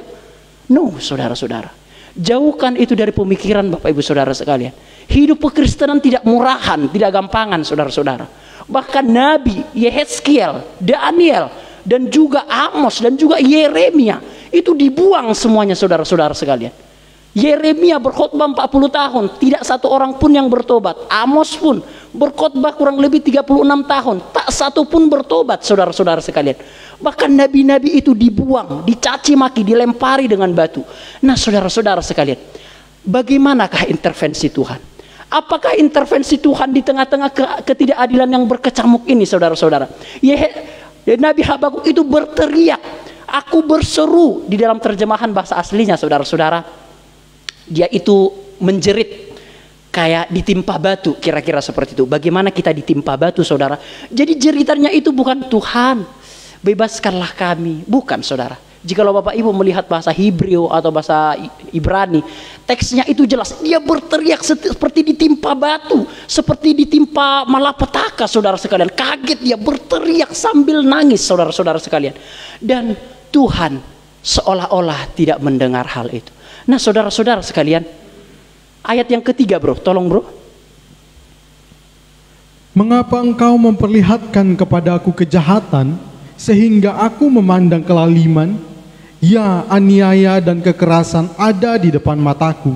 No, saudara-saudara. Jauhkan itu dari pemikiran Bapak Ibu saudara sekalian. Hidup kekristenan tidak murahan, tidak gampangan, saudara-saudara. Bahkan Nabi Yehezkiel, Daniel, dan juga Amos dan juga Yeremia itu dibuang semuanya, saudara-saudara sekalian. Yeremia berkhotbah 40 tahun, tidak satu orang pun yang bertobat. Amos pun berkhotbah kurang lebih 36 tahun, tak satu pun bertobat, saudara-saudara sekalian. Bahkan nabi-nabi itu dibuang, dicaci maki, dilempari dengan batu. Nah, saudara-saudara sekalian, bagaimanakah intervensi Tuhan? Apakah intervensi Tuhan di tengah-tengah ketidakadilan yang berkecamuk ini, saudara-saudara? Nabi Habakuk itu berteriak, aku berseru. Di dalam terjemahan bahasa aslinya, saudara-saudara, dia itu menjerit kayak ditimpa batu, kira-kira seperti itu. Bagaimana kita ditimpa batu, saudara? Jadi jeritannya itu bukan Tuhan, bebaskanlah kami. Bukan, saudara. Jikalau Bapak Ibu melihat bahasa Hebrew atau bahasa Ibrani, teksnya itu jelas. Dia berteriak seperti ditimpa batu, seperti ditimpa malapetaka, saudara sekalian. Kaget dia berteriak sambil nangis, saudara-saudara sekalian. Dan Tuhan seolah-olah tidak mendengar hal itu. Nah, saudara-saudara sekalian, ayat yang ketiga, bro, tolong bro. Mengapa engkau memperlihatkan kepadaku kejahatan, sehingga aku memandang kelaliman? Ya, aniaya dan kekerasan ada di depan mataku.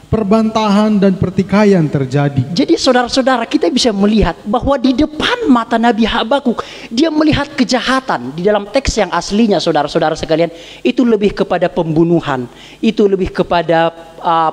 Perbantahan dan pertikaian terjadi. Jadi saudara-saudara, kita bisa melihat bahwa di depan mata Nabi Habakuk, dia melihat kejahatan. Di dalam teks yang aslinya, saudara-saudara sekalian, itu lebih kepada pembunuhan, itu lebih kepada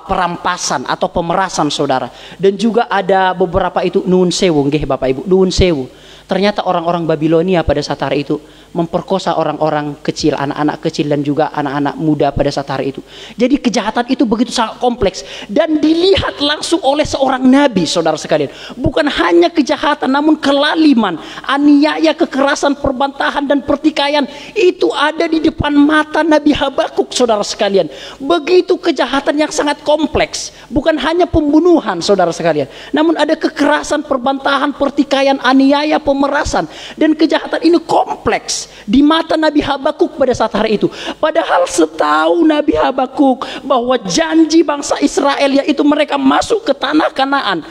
perampasan atau pemerasan, saudara. Dan juga ada beberapa itu nuwun sewu, nggih Bapak Ibu, nuwun sewu. Ternyata orang-orang Babilonia pada saat hari itu memperkosa orang-orang kecil, anak-anak kecil dan juga anak-anak muda pada saat hari itu. Jadi kejahatan itu begitu sangat kompleks dan dilihat langsung oleh seorang nabi, saudara sekalian. Bukan hanya kejahatan namun kelaliman, aniaya, kekerasan, perbantahan dan pertikaian itu ada di depan mata Nabi Habakuk, saudara sekalian. Begitu kejahatan yang sangat kompleks, bukan hanya pembunuhan, saudara sekalian, namun ada kekerasan, perbantahan, pertikaian, aniaya, pemerasan, dan kejahatan ini kompleks di mata Nabi Habakuk pada saat hari itu. Padahal setahu Nabi Habakuk bahwa janji bangsa Israel, yaitu mereka masuk ke tanah Kanaan,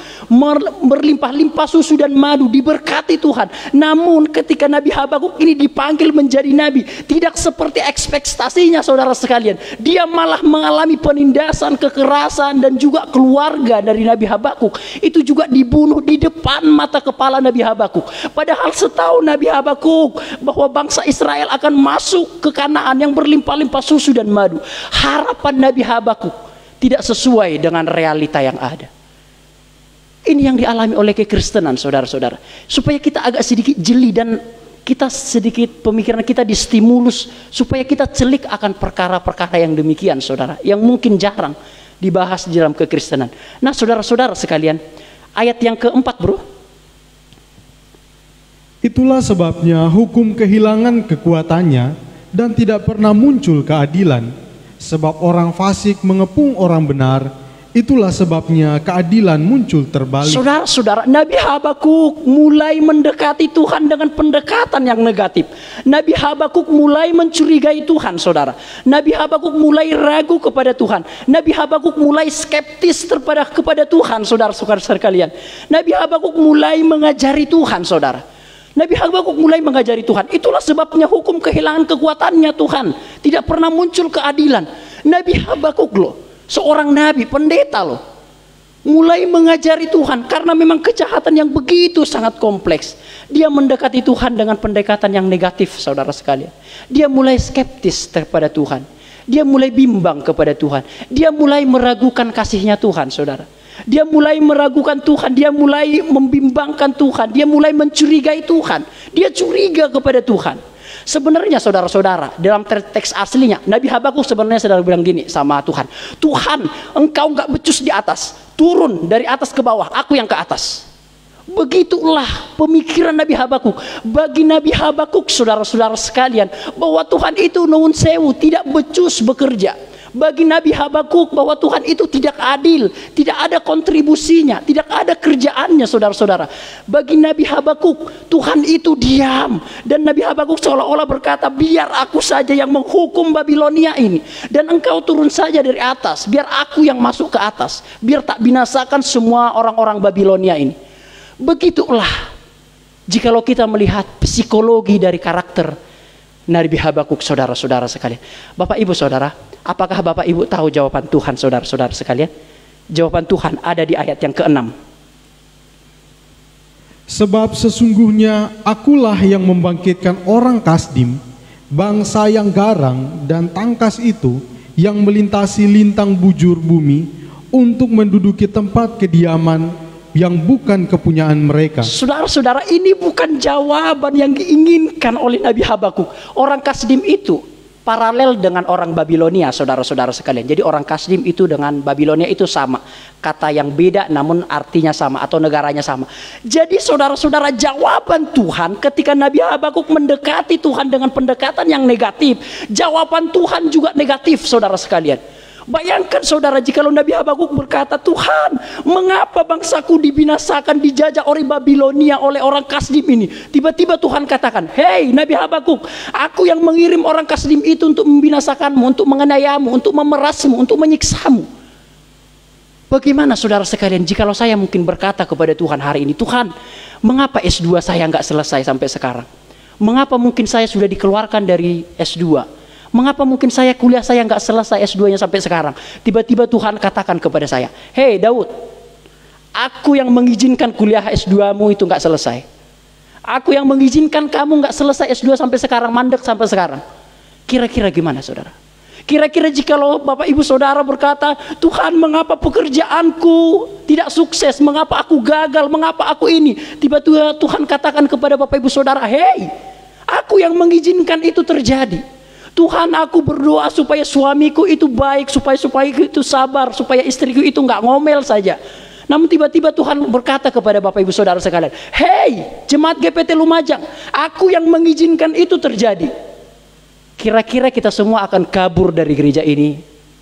berlimpah-limpah susu dan madu, diberkati Tuhan. Namun ketika Nabi Habakuk ini dipanggil menjadi nabi, tidak seperti ekspektasinya, saudara sekalian. Dia malah mengalami penindasan, kekerasan, dan juga keluarga dari Nabi Habakuk itu juga dibunuh di depan mata kepala Nabi Habakuk. Padahal setahu Nabi Habakuk bahwa bangsa Israel akan masuk ke Kanaan yang berlimpah-limpah susu dan madu. Harapan Nabi Habakuk tidak sesuai dengan realita yang ada. Ini yang dialami oleh kekristenan, saudara-saudara. Supaya kita agak sedikit jeli dan kita sedikit pemikiran kita distimulus supaya kita celik akan perkara-perkara yang demikian, saudara, yang mungkin jarang dibahas di dalam kekristenan. Nah, saudara-saudara sekalian, ayat yang keempat, bro. Itulah sebabnya hukum kehilangan kekuatannya dan tidak pernah muncul keadilan. Sebab orang fasik mengepung orang benar, itulah sebabnya keadilan muncul terbalik. Saudara-saudara, Nabi Habakuk mulai mendekati Tuhan dengan pendekatan yang negatif. Nabi Habakuk mulai mencurigai Tuhan, saudara. Nabi Habakuk mulai ragu kepada Tuhan. Nabi Habakuk mulai skeptis kepada Tuhan, saudara-saudara sekalian. Nabi Habakuk mulai mengajari Tuhan, saudara. Nabi Habakuk mulai mengajari Tuhan. Itulah sebabnya hukum kehilangan kekuatannya Tuhan. Tidak pernah muncul keadilan. Nabi Habakuk loh, seorang nabi, pendeta loh, mulai mengajari Tuhan karena memang kejahatan yang begitu sangat kompleks. Dia mendekati Tuhan dengan pendekatan yang negatif, saudara sekalian. Dia mulai skeptis kepada Tuhan. Dia mulai bimbang kepada Tuhan. Dia mulai meragukan kasihnya Tuhan, saudara. Dia mulai meragukan Tuhan, dia mulai membimbangkan Tuhan, dia mulai mencurigai Tuhan. Dia curiga kepada Tuhan. Sebenarnya saudara-saudara, dalam teks aslinya Nabi Habakuk sebenarnya sedang bilang gini sama Tuhan. Tuhan, engkau enggak becus di atas, turun dari atas ke bawah, aku yang ke atas. Begitulah pemikiran Nabi Habakuk. Bagi Nabi Habakuk, saudara-saudara sekalian, bahwa Tuhan itu nuwun sewu, tidak becus bekerja. Bagi Nabi Habakuk bahwa Tuhan itu tidak adil, tidak ada kontribusinya, tidak ada kerjaannya, saudara-saudara. Bagi Nabi Habakuk Tuhan itu diam, dan Nabi Habakuk seolah-olah berkata, biar aku saja yang menghukum Babilonia ini, dan engkau turun saja dari atas, biar aku yang masuk ke atas, biar tak binasakan semua orang-orang Babilonia ini. Begitulah jikalau kita melihat psikologi dari karakter Nabi Habakuk, saudara-saudara sekalian. Bapak Ibu saudara, apakah Bapak Ibu tahu jawaban Tuhan, saudara-saudara sekalian? Jawaban Tuhan ada di ayat yang ke-6. Sebab sesungguhnya akulah yang membangkitkan orang Kasdim, bangsa yang garang dan tangkas itu, yang melintasi lintang bujur bumi untuk menduduki tempat kediaman yang bukan kepunyaan mereka. Saudara-saudara, ini bukan jawaban yang diinginkan oleh Nabi Habakuk. Orang Kasdim itu paralel dengan orang Babilonia, saudara-saudara sekalian. Jadi orang Kasdim itu dengan Babilonia itu sama, kata yang beda namun artinya sama atau negaranya sama. Jadi saudara-saudara, jawaban Tuhan ketika Nabi Habakuk mendekati Tuhan dengan pendekatan yang negatif, jawaban Tuhan juga negatif, saudara sekalian. Bayangkan saudara, jikalau Nabi Habakuk berkata, Tuhan, mengapa bangsaku dibinasakan, dijajah oleh Babilonia, oleh orang Kasdim ini. Tiba-tiba Tuhan katakan, hei Nabi Habakuk, aku yang mengirim orang Kasdim itu untuk membinasakanmu, untuk menganiayamu, untuk memerasmu, untuk menyiksamu. Bagaimana saudara sekalian jikalau saya mungkin berkata kepada Tuhan hari ini, Tuhan, mengapa S2 saya nggak selesai sampai sekarang? Mengapa mungkin saya sudah dikeluarkan dari S2? Mengapa mungkin kuliah saya nggak selesai S2-nya sampai sekarang? Tiba-tiba Tuhan katakan kepada saya, hei Daud, aku yang mengizinkan kuliah S2-mu itu nggak selesai. Aku yang mengizinkan kamu nggak selesai S2 sampai sekarang, mandek sampai sekarang. Kira-kira gimana saudara? Kira-kira jikalau Bapak Ibu Saudara berkata, Tuhan, mengapa pekerjaanku tidak sukses? Mengapa aku gagal? Mengapa aku ini? Tiba-tiba Tuhan katakan kepada Bapak Ibu Saudara, hei, aku yang mengizinkan itu terjadi. Tuhan, aku berdoa supaya suamiku itu baik, supaya itu sabar, supaya istriku itu nggak ngomel saja. Namun tiba-tiba Tuhan berkata kepada Bapak Ibu Saudara sekalian, hei jemaat GPT Lumajang, aku yang mengizinkan itu terjadi. Kira-kira kita semua akan kabur dari gereja ini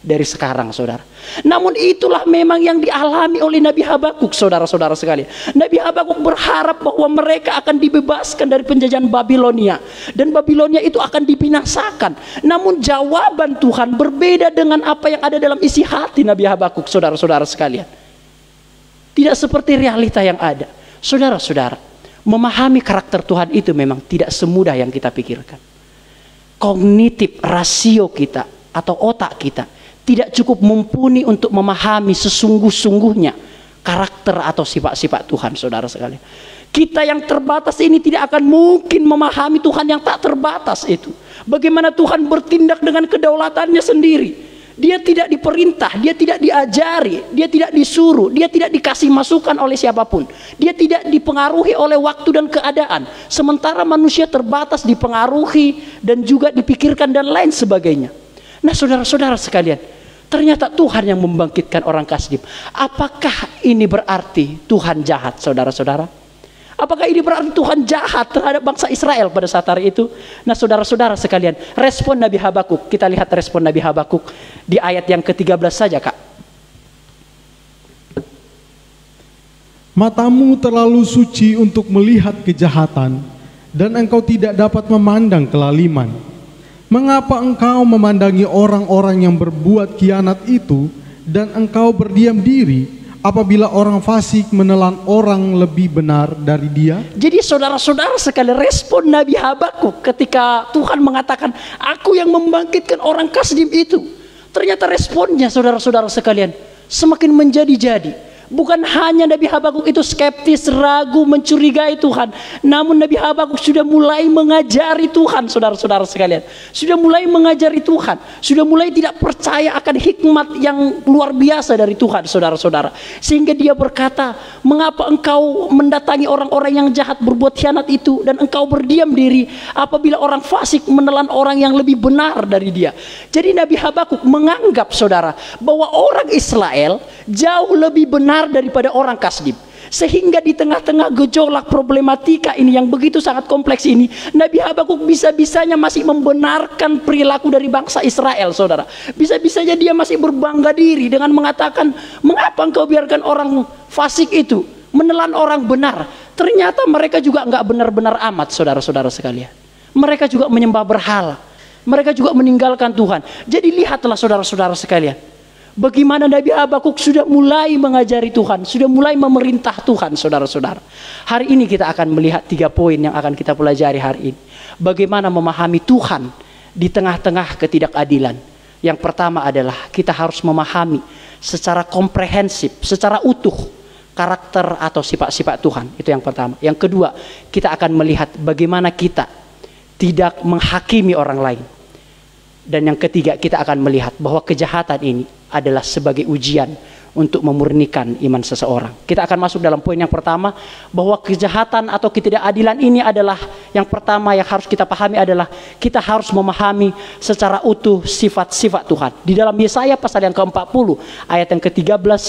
dari sekarang, saudara. Namun itulah memang yang dialami oleh Nabi Habakuk, saudara-saudara sekalian. Nabi Habakuk berharap bahwa mereka akan dibebaskan dari penjajahan Babilonia, dan Babilonia itu akan dibinasakan. Namun jawaban Tuhan berbeda dengan apa yang ada dalam isi hati Nabi Habakuk, saudara-saudara sekalian. Tidak seperti realita yang ada. Saudara-saudara, memahami karakter Tuhan itu memang tidak semudah yang kita pikirkan. Kognitif, rasio kita atau otak kita tidak cukup mumpuni untuk memahami sesungguh-sungguhnya karakter atau sifat-sifat Tuhan, saudara sekalian. Kita yang terbatas ini tidak akan mungkin memahami Tuhan yang tak terbatas itu. Bagaimana Tuhan bertindak dengan kedaulatannya sendiri. Dia tidak diperintah, dia tidak diajari, dia tidak disuruh, dia tidak dikasih masukan oleh siapapun. Dia tidak dipengaruhi oleh waktu dan keadaan. Sementara manusia terbatas dipengaruhi dan juga dipikirkan dan lain sebagainya. Nah saudara-saudara sekalian, ternyata Tuhan yang membangkitkan orang Kasdim. Apakah ini berarti Tuhan jahat, saudara-saudara? Apakah ini berarti Tuhan jahat terhadap bangsa Israel pada saat hari itu? Nah saudara-saudara sekalian, respon Nabi Habakuk, kita lihat respon Nabi Habakuk di ayat yang ke-13 saja, Kak. Matamu terlalu suci untuk melihat kejahatan, dan engkau tidak dapat memandang kelaliman. Mengapa engkau memandangi orang-orang yang berbuat khianat itu, dan engkau berdiam diri apabila orang fasik menelan orang lebih benar dari dia? Jadi saudara-saudara sekalian, respon Nabi Habakuk ketika Tuhan mengatakan, aku yang membangkitkan orang Kasdim itu, ternyata responnya saudara-saudara sekalian semakin menjadi-jadi. Bukan hanya Nabi Habakuk itu skeptis, ragu, mencurigai Tuhan, namun Nabi Habakuk sudah mulai mengajari Tuhan, saudara-saudara sekalian. Sudah mulai mengajari Tuhan, sudah mulai tidak percaya akan hikmat yang luar biasa dari Tuhan, saudara-saudara. Sehingga dia berkata, mengapa engkau mendatangi orang-orang yang jahat berbuat khianat itu, dan engkau berdiam diri apabila orang fasik menelan orang yang lebih benar dari dia. Jadi Nabi Habakuk menganggap, saudara, bahwa orang Israel jauh lebih benar daripada orang Kasdim. Sehingga di tengah-tengah gejolak problematika ini yang begitu sangat kompleks ini, Nabi Habakuk bisa-bisanya masih membenarkan perilaku dari bangsa Israel, saudara. Bisa-bisanya dia masih berbangga diri dengan mengatakan, mengapa engkau biarkan orang fasik itu menelan orang benar? Ternyata mereka juga enggak benar-benar amat, saudara-saudara sekalian. Mereka juga menyembah berhala, mereka juga meninggalkan Tuhan. Jadi lihatlah saudara-saudara sekalian, bagaimana Nabi Habakuk sudah mulai mengajari Tuhan, sudah mulai memerintah Tuhan, saudara-saudara. Hari ini kita akan melihat 3 poin yang akan kita pelajari hari ini. Bagaimana memahami Tuhan di tengah-tengah ketidakadilan. Yang pertama adalah kita harus memahami secara komprehensif, secara utuh karakter atau sifat-sifat Tuhan. Itu yang pertama. Yang kedua, kita akan melihat bagaimana kita tidak menghakimi orang lain. Dan yang ketiga, kita akan melihat bahwa kejahatan ini adalah sebagai ujian untuk memurnikan iman seseorang. Kita akan masuk dalam poin yang pertama, bahwa kejahatan atau ketidakadilan ini adalah yang pertama yang harus kita pahami adalah kita harus memahami secara utuh sifat-sifat Tuhan. Di dalam Yesaya pasal yang ke-40 ayat yang ke-13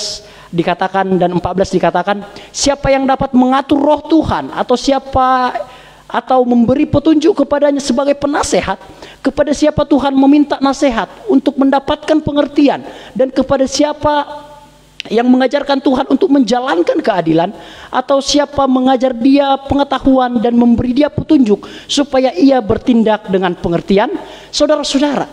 dikatakan dan 14 dikatakan, siapa yang dapat mengatur roh Tuhan atau memberi petunjuk kepadanya sebagai penasehat, kepada siapa Tuhan meminta nasihat untuk mendapatkan pengertian, dan kepada siapa yang mengajarkan Tuhan untuk menjalankan keadilan, atau siapa mengajar dia pengetahuan dan memberi dia petunjuk supaya ia bertindak dengan pengertian. Saudara-saudara,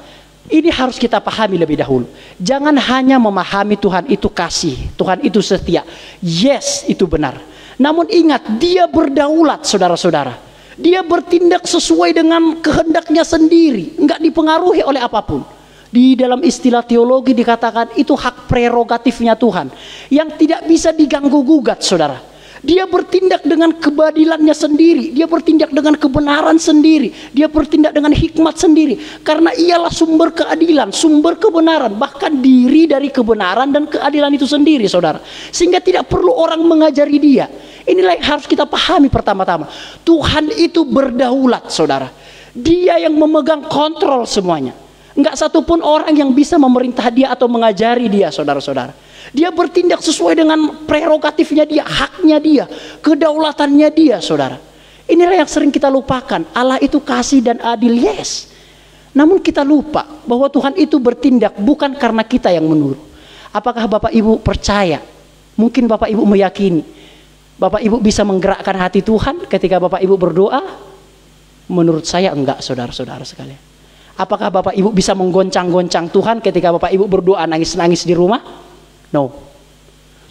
ini harus kita pahami lebih dahulu. Jangan hanya memahami Tuhan itu kasih, Tuhan itu setia. Yes, itu benar. Namun ingat, dia berdaulat, saudara-saudara. Dia bertindak sesuai dengan kehendaknya sendiri, enggak dipengaruhi oleh apapun. Di dalam istilah teologi dikatakan itu hak prerogatifnya Tuhan yang tidak bisa diganggu gugat, saudara. Dia bertindak dengan keadilannya sendiri, dia bertindak dengan kebenaran sendiri, dia bertindak dengan hikmat sendiri, karena ialah sumber keadilan, sumber kebenaran, bahkan diri dari kebenaran dan keadilan itu sendiri, saudara. Sehingga tidak perlu orang mengajari dia. Inilah yang harus kita pahami pertama-tama. Tuhan itu berdaulat, saudara. Dia yang memegang kontrol semuanya. Enggak satupun orang yang bisa memerintah dia atau mengajari dia, saudara-saudara. Dia bertindak sesuai dengan prerogatifnya dia, haknya dia, kedaulatannya dia, saudara. Inilah yang sering kita lupakan. Allah itu kasih dan adil, yes. Namun kita lupa bahwa Tuhan itu bertindak bukan karena kita yang menyuruh. Apakah Bapak Ibu percaya? Mungkin Bapak Ibu meyakini Bapak Ibu bisa menggerakkan hati Tuhan ketika Bapak Ibu berdoa? Menurut saya enggak, saudara-saudara sekalian. Apakah Bapak Ibu bisa menggoncang-goncang Tuhan ketika Bapak Ibu berdoa nangis-nangis di rumah? No.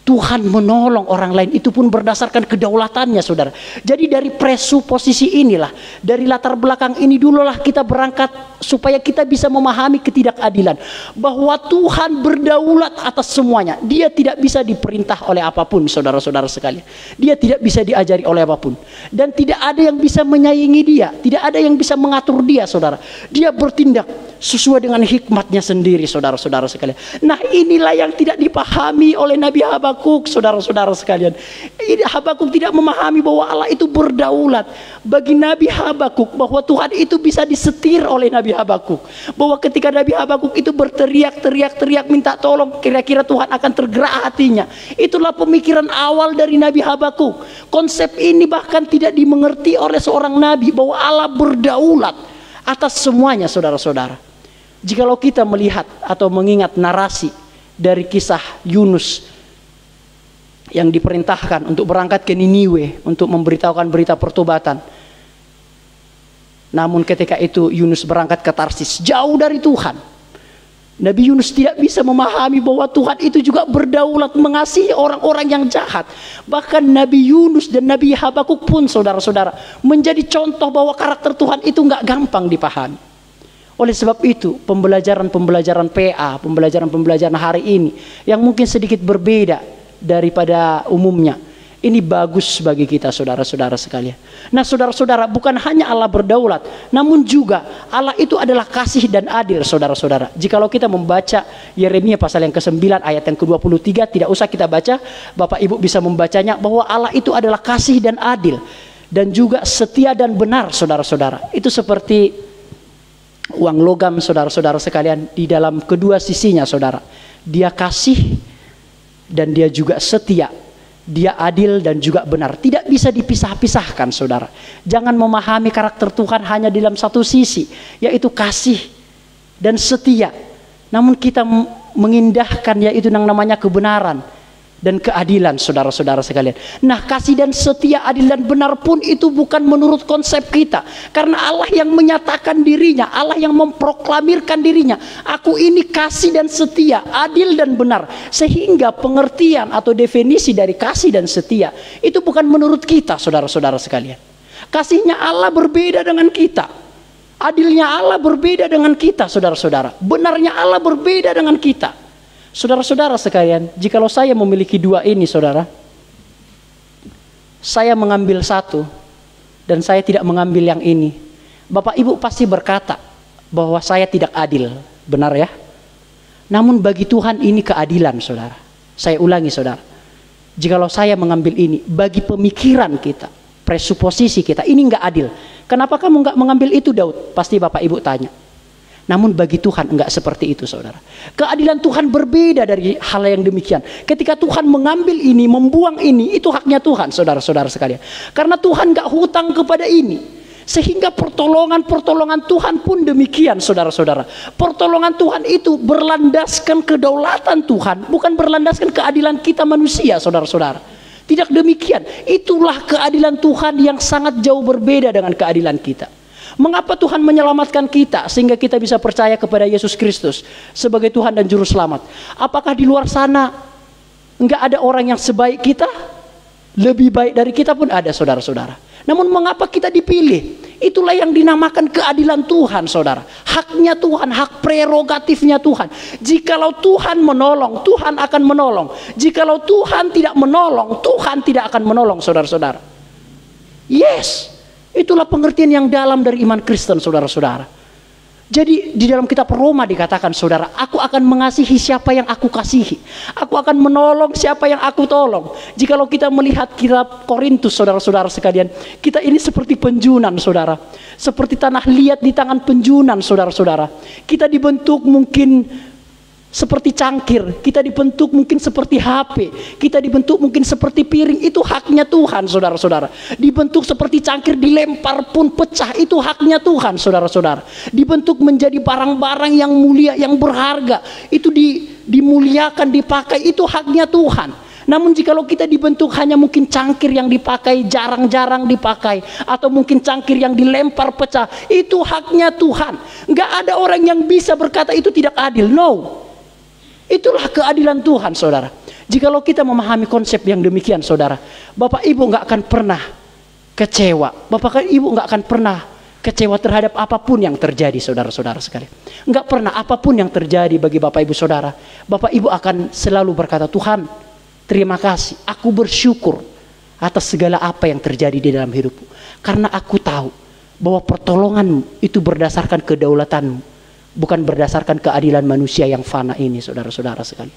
Tuhan menolong orang lain itu pun berdasarkan kedaulatannya, saudara. Jadi dari presuposisi inilah, dari latar belakang ini dululah kita berangkat supaya kita bisa memahami ketidakadilan. Bahwa Tuhan berdaulat atas semuanya. Dia tidak bisa diperintah oleh apapun, saudara-saudara sekalian. Dia tidak bisa diajari oleh apapun. Dan tidak ada yang bisa menyaingi dia. Tidak ada yang bisa mengatur dia, saudara. Dia bertindak sesuai dengan hikmatnya sendiri, saudara-saudara sekalian. Nah, inilah yang tidak dipahami oleh Nabi Habakuk, saudara-saudara sekalian. Habakuk tidak memahami bahwa Allah itu berdaulat. Bagi Nabi Habakuk, bahwa Tuhan itu bisa disetir oleh Nabi Habakuk. Bahwa ketika Nabi Habakuk itu berteriak minta tolong, kira-kira Tuhan akan tergerak hatinya. Itulah pemikiran awal dari Nabi Habakuk. Konsep ini bahkan tidak dimengerti oleh seorang nabi, bahwa Allah berdaulat atas semuanya, saudara-saudara. Jikalau kita melihat atau mengingat narasi dari kisah Yunus yang diperintahkan untuk berangkat ke Niniwe untuk memberitahukan berita pertobatan. Namun ketika itu Yunus berangkat ke Tarsis, jauh dari Tuhan. Nabi Yunus tidak bisa memahami bahwa Tuhan itu juga berdaulat mengasihi orang-orang yang jahat. Bahkan Nabi Yunus dan Nabi Habakuk pun, saudara-saudara, menjadi contoh bahwa karakter Tuhan itu nggak gampang dipahami. Oleh sebab itu, pembelajaran PA, pembelajaran hari ini yang mungkin sedikit berbeda daripada umumnya, ini bagus bagi kita, saudara-saudara sekalian. Nah, saudara-saudara, bukan hanya Allah berdaulat, namun juga Allah itu adalah kasih dan adil, saudara-saudara. Jikalau kita membaca Yeremia pasal yang ke-9 ayat yang ke-23, tidak usah kita baca, Bapak Ibu bisa membacanya, bahwa Allah itu adalah kasih dan adil, dan juga setia dan benar, saudara-saudara. Itu seperti uang logam, saudara-saudara sekalian, di dalam kedua sisinya, saudara. Dia kasih dan dia juga setia. Dia adil dan juga benar. Tidak bisa dipisah-pisahkan, saudara. Jangan memahami karakter Tuhan hanya di dalam satu sisi, yaitu kasih dan setia. Namun kita mengindahkan yaitu yang namanya kebenaran dan keadilan, saudara-saudara sekalian. Nah, kasih dan setia, adil dan benar pun itu bukan menurut konsep kita. Karena Allah yang menyatakan dirinya, Allah yang memproklamirkan dirinya. Aku ini kasih dan setia, adil dan benar. Sehingga pengertian atau definisi dari kasih dan setia itu bukan menurut kita, saudara-saudara sekalian. Kasihnya Allah berbeda dengan kita. Adilnya Allah berbeda dengan kita, saudara-saudara. Benarnya Allah berbeda dengan kita. Saudara-saudara sekalian, jikalau saya memiliki dua ini, saudara, saya mengambil satu dan saya tidak mengambil yang ini, Bapak Ibu pasti berkata bahwa saya tidak adil, benar ya? Namun bagi Tuhan ini keadilan, saudara. Saya ulangi saudara, jikalau saya mengambil ini bagi pemikiran kita, presuposisi kita, ini nggak adil. Kenapa kamu nggak mengambil itu Daud? Pasti Bapak Ibu tanya. Namun bagi Tuhan enggak seperti itu saudara. Keadilan Tuhan berbeda dari hal yang demikian. Ketika Tuhan mengambil ini, membuang ini, itu haknya Tuhan saudara-saudara sekalian. Karena Tuhan enggak hutang kepada ini. Sehingga pertolongan Tuhan pun demikian saudara-saudara. Pertolongan Tuhan itu berlandaskan kedaulatan Tuhan, bukan berlandaskan keadilan kita manusia saudara-saudara. Tidak demikian. Itulah keadilan Tuhan yang sangat jauh berbeda dengan keadilan kita. Mengapa Tuhan menyelamatkan kita sehingga kita bisa percaya kepada Yesus Kristus sebagai Tuhan dan Juru Selamat? Apakah di luar sana enggak ada orang yang sebaik kita? Lebih baik dari kita pun ada saudara-saudara. Namun mengapa kita dipilih? Itulah yang dinamakan keadilan Tuhan saudara. Haknya Tuhan, hak prerogatifnya Tuhan. Jikalau Tuhan menolong, Tuhan akan menolong. Jikalau Tuhan tidak menolong, Tuhan tidak akan menolong saudara-saudara. Yes. Itulah pengertian yang dalam dari iman Kristen saudara-saudara. Jadi di dalam kitab Roma dikatakan saudara, aku akan mengasihi siapa yang aku kasihi. Aku akan menolong siapa yang aku tolong. Jikalau kita melihat kitab Korintus saudara-saudara sekalian, kita ini seperti penjunan saudara. Seperti tanah liat di tangan penjunan saudara-saudara. Kita dibentuk mungkin seperti cangkir, kita dibentuk mungkin seperti HP, kita dibentuk mungkin seperti piring, itu haknya Tuhan saudara-saudara. Dibentuk seperti cangkir, dilempar pun pecah, itu haknya Tuhan saudara-saudara. Dibentuk menjadi barang-barang yang mulia, yang berharga, itu dimuliakan, dipakai, itu haknya Tuhan. Namun jikalau kita dibentuk hanya mungkin cangkir yang dipakai, jarang-jarang dipakai, atau mungkin cangkir yang dilempar pecah, itu haknya Tuhan. Nggak ada orang yang bisa berkata itu tidak adil, no. Itulah keadilan Tuhan saudara. Jikalau kita memahami konsep yang demikian saudara, Bapak Ibu nggak akan pernah kecewa. Bapak Ibu nggak akan pernah kecewa terhadap apapun yang terjadi saudara-saudara sekalian. Nggak pernah, apapun yang terjadi bagi Bapak Ibu saudara, Bapak Ibu akan selalu berkata, Tuhan terima kasih, aku bersyukur atas segala apa yang terjadi di dalam hidupku. Karena aku tahu bahwa pertolonganmu itu berdasarkan kedaulatanmu, bukan berdasarkan keadilan manusia yang fana ini saudara-saudara sekalian.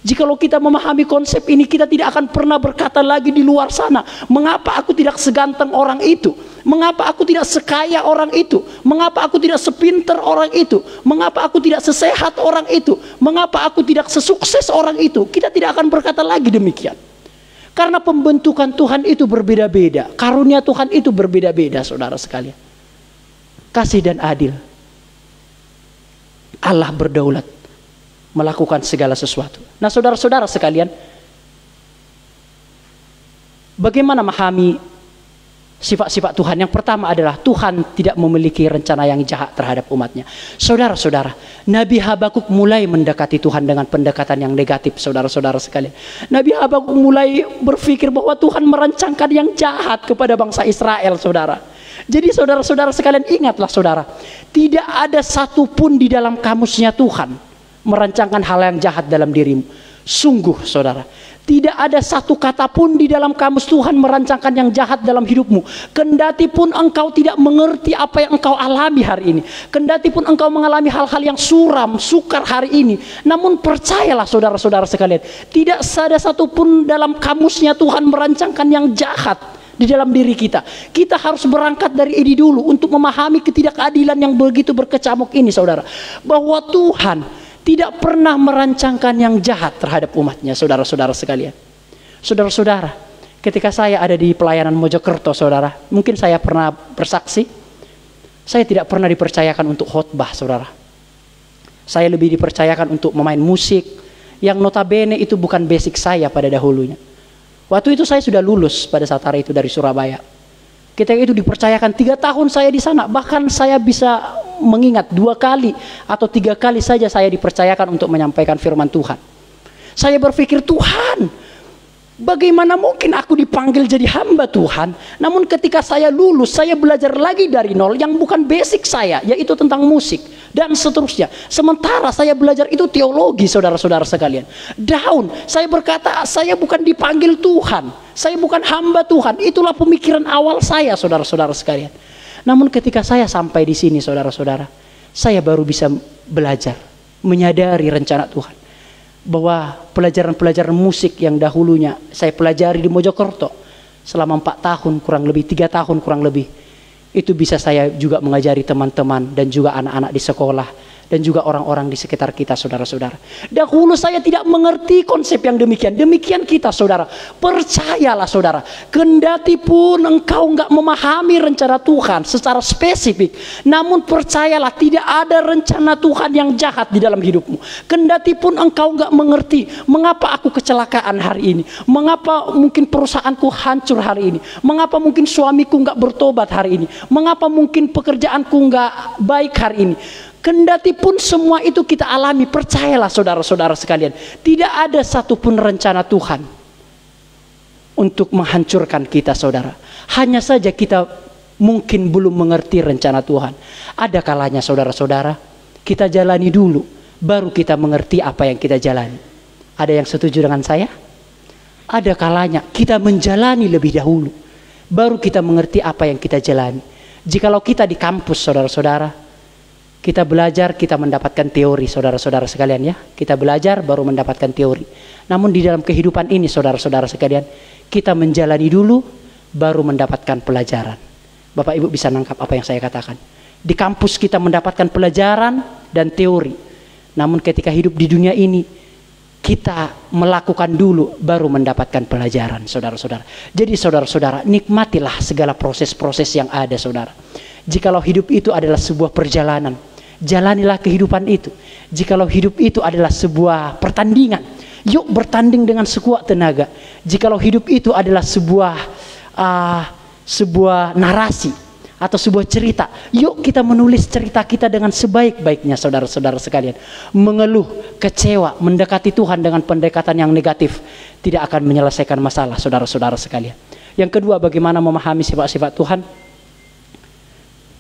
Jikalau kita memahami konsep ini, kita tidak akan pernah berkata lagi di luar sana, mengapa aku tidak seganteng orang itu, mengapa aku tidak sekaya orang itu, mengapa aku tidak sepinter orang itu, mengapa aku tidak sesehat orang itu, mengapa aku tidak sesukses orang itu. Kita tidak akan berkata lagi demikian. Karena pembentukan Tuhan itu berbeda-beda, karunia Tuhan itu berbeda-beda saudara sekalian. Kasih dan adil, Allah berdaulat melakukan segala sesuatu. Nah saudara-saudara sekalian, bagaimana memahami sifat-sifat Tuhan? Yang pertama adalah Tuhan tidak memiliki rencana yang jahat terhadap umatnya. Saudara-saudara, Nabi Habakuk mulai mendekati Tuhan dengan pendekatan yang negatif saudara-saudara sekalian. Nabi Habakuk mulai berpikir bahwa Tuhan merancangkan yang jahat kepada bangsa Israel saudara. Jadi saudara-saudara sekalian, ingatlah saudara, tidak ada satupun di dalam kamusnya Tuhan merancangkan hal yang jahat dalam dirimu. Sungguh saudara, tidak ada satu kata pun di dalam kamus Tuhan merancangkan yang jahat dalam hidupmu. Kendati pun engkau tidak mengerti apa yang engkau alami hari ini, kendati pun engkau mengalami hal-hal yang suram, sukar hari ini, namun percayalah saudara-saudara sekalian, tidak ada satupun dalam kamusnya Tuhan merancangkan yang jahat di dalam diri kita. Kita harus berangkat dari ini dulu untuk memahami ketidakadilan yang begitu berkecamuk ini saudara. Bahwa Tuhan tidak pernah merancangkan yang jahat terhadap umatnya saudara-saudara sekalian. Saudara-saudara, ketika saya ada di pelayanan Mojokerto saudara, mungkin saya pernah bersaksi, saya tidak pernah dipercayakan untuk khotbah saudara. Saya lebih dipercayakan untuk memain musik, yang notabene itu bukan basic saya pada dahulunya. Waktu itu saya sudah lulus pada saat hari itu dari Surabaya. Ketika itu dipercayakan 3 tahun saya di sana. Bahkan saya bisa mengingat 2 kali atau 3 kali saja saya dipercayakan untuk menyampaikan firman Tuhan. Saya berpikir, Tuhan, bagaimana mungkin aku dipanggil jadi hamba Tuhan? Namun ketika saya lulus, saya belajar lagi dari nol yang bukan basic saya, yaitu tentang musik dan seterusnya. Sementara saya belajar itu teologi saudara-saudara sekalian. Down, saya berkata saya bukan dipanggil Tuhan, saya bukan hamba Tuhan. Itulah pemikiran awal saya saudara-saudara sekalian. Namun ketika saya sampai di sini saudara-saudara, saya baru bisa belajar, menyadari rencana Tuhan. bahwa pelajaran-pelajaran musik yang dahulunya saya pelajari di Mojokerto selama 4 tahun kurang lebih, 3 tahun kurang lebih, itu bisa saya juga mengajari teman-teman dan juga anak-anak di sekolah dan juga orang-orang di sekitar kita, saudara-saudara. Dahulu saya tidak mengerti konsep yang demikian. Demikian kita, saudara. Percayalah, saudara. Kendati pun engkau enggak memahami rencana Tuhan secara spesifik, namun percayalah tidak ada rencana Tuhan yang jahat di dalam hidupmu. Kendati pun engkau enggak mengerti mengapa aku kecelakaan hari ini, mengapa mungkin perusahaanku hancur hari ini, mengapa mungkin suamiku enggak bertobat hari ini, mengapa mungkin pekerjaanku enggak baik hari ini. Kendati pun semua itu kita alami, percayalah saudara-saudara sekalian, tidak ada satupun rencana Tuhan untuk menghancurkan kita, saudara. Hanya saja kita mungkin belum mengerti rencana Tuhan. Ada kalanya saudara-saudara, kita jalani dulu, baru kita mengerti apa yang kita jalani. Ada yang setuju dengan saya? Ada kalanya kita menjalani lebih dahulu, baru kita mengerti apa yang kita jalani. Jikalau kita di kampus, saudara-saudara, kita belajar, kita mendapatkan teori, saudara-saudara sekalian ya. Kita belajar baru mendapatkan teori. Namun di dalam kehidupan ini, saudara-saudara sekalian, kita menjalani dulu baru mendapatkan pelajaran. Bapak Ibu bisa nangkap apa yang saya katakan. Di kampus kita mendapatkan pelajaran dan teori. Namun ketika hidup di dunia ini, kita melakukan dulu baru mendapatkan pelajaran, saudara-saudara. Jadi saudara-saudara, nikmatilah segala proses-proses yang ada, saudara. Jikalau hidup itu adalah sebuah perjalanan, jalanilah kehidupan itu. Jikalau hidup itu adalah sebuah pertandingan, yuk bertanding dengan sekuat tenaga. Jikalau hidup itu adalah sebuah narasi atau sebuah cerita, yuk kita menulis cerita kita dengan sebaik-baiknya, saudara-saudara sekalian. Mengeluh, kecewa, mendekati Tuhan dengan pendekatan yang negatif tidak akan menyelesaikan masalah, saudara-saudara sekalian. Yang kedua, bagaimana memahami sifat-sifat Tuhan?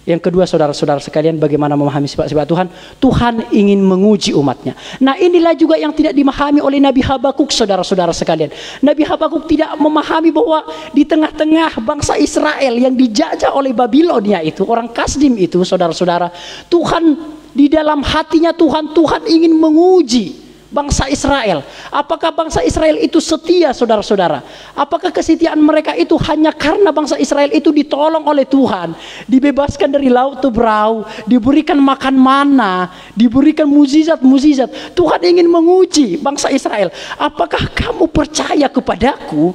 Yang kedua, saudara-saudara sekalian, bagaimana memahami sifat-sifat Tuhan? Tuhan ingin menguji umatnya. Nah, inilah juga yang tidak dimahami oleh Nabi Habakuk, saudara-saudara sekalian. Nabi Habakuk tidak memahami bahwa di tengah-tengah bangsa Israel yang dijajah oleh Babilonia itu, orang Kasdim itu, saudara-saudara, Tuhan di dalam hatinya Tuhan ingin menguji bangsa Israel. Apakah bangsa Israel itu setia, saudara-saudara? Apakah kesetiaan mereka itu hanya karena bangsa Israel itu ditolong oleh Tuhan, dibebaskan dari laut Tebrau, diberikan makan mana, diberikan mukjizat-mukjizat? Tuhan ingin menguji bangsa Israel. Apakah kamu percaya kepadaku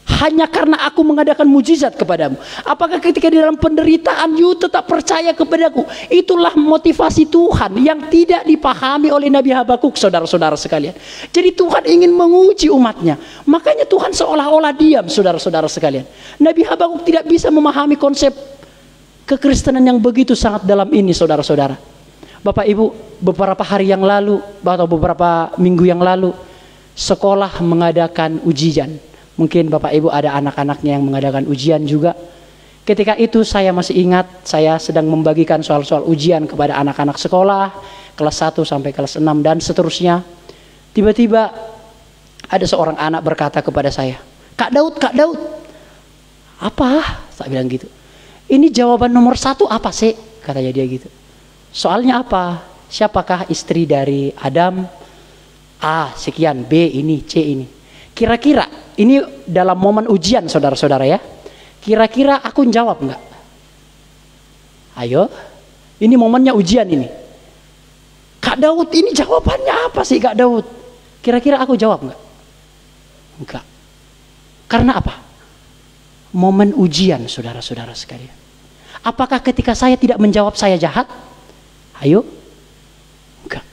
hanya karena aku mengadakan mukjizat kepadamu? Apakah ketika di dalam penderitaan you tetap percaya kepadaku? Itulah motivasi Tuhan yang tidak dipahami oleh Nabi Habakuk, saudara-saudara sekalian. Jadi Tuhan ingin menguji umatnya. Makanya Tuhan seolah-olah diam, saudara-saudara sekalian. Nabi Habakuk tidak bisa memahami konsep kekristenan yang begitu sangat dalam ini, saudara-saudara. Bapak Ibu, beberapa hari yang lalu atau beberapa minggu yang lalu, sekolah mengadakan ujian. Mungkin Bapak Ibu ada anak-anaknya yang mengadakan ujian juga. Ketika itu saya masih ingat, saya sedang membagikan soal-soal ujian kepada anak-anak sekolah kelas 1 sampai kelas 6 dan seterusnya. Tiba-tiba ada seorang anak berkata kepada saya, Kak Daud, apa? Saya bilang gitu. Ini jawaban nomor 1 apa sih? Katanya dia gitu. Soalnya apa? Siapakah istri dari Adam? A sekian, B ini, C ini. Kira-kira ini dalam momen ujian, saudara-saudara ya. Kira-kira aku jawab enggak? Ayo, ini momennya ujian ini. Kak Daud, ini jawabannya apa sih Kak Daud? Kira-kira aku jawab enggak? Enggak. Karena apa? Momen ujian, saudara-saudara sekalian. Apakah ketika saya tidak menjawab saya jahat? Ayo. Enggak.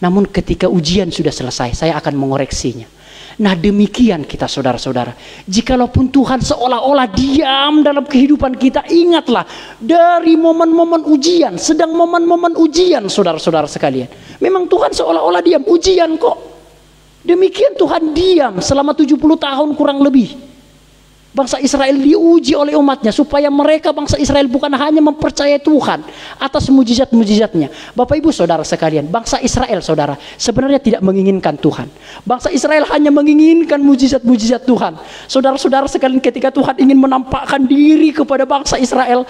Namun ketika ujian sudah selesai, saya akan mengoreksinya. Nah, demikian kita, saudara-saudara. Jikalaupun Tuhan seolah-olah diam dalam kehidupan kita, ingatlah dari momen-momen ujian, sedang momen-momen ujian, saudara-saudara sekalian. Memang Tuhan seolah-olah diam, ujian kok. Demikian Tuhan diam selama 70 tahun kurang lebih. Bangsa Israel diuji oleh umatnya supaya mereka bangsa Israel bukan hanya mempercayai Tuhan atas mujizat-mujizatnya. Bapak Ibu Saudara sekalian, bangsa Israel Saudara sebenarnya tidak menginginkan Tuhan. Bangsa Israel hanya menginginkan mujizat-mujizat Tuhan. Saudara-saudara sekalian, ketika Tuhan ingin menampakkan diri kepada bangsa Israel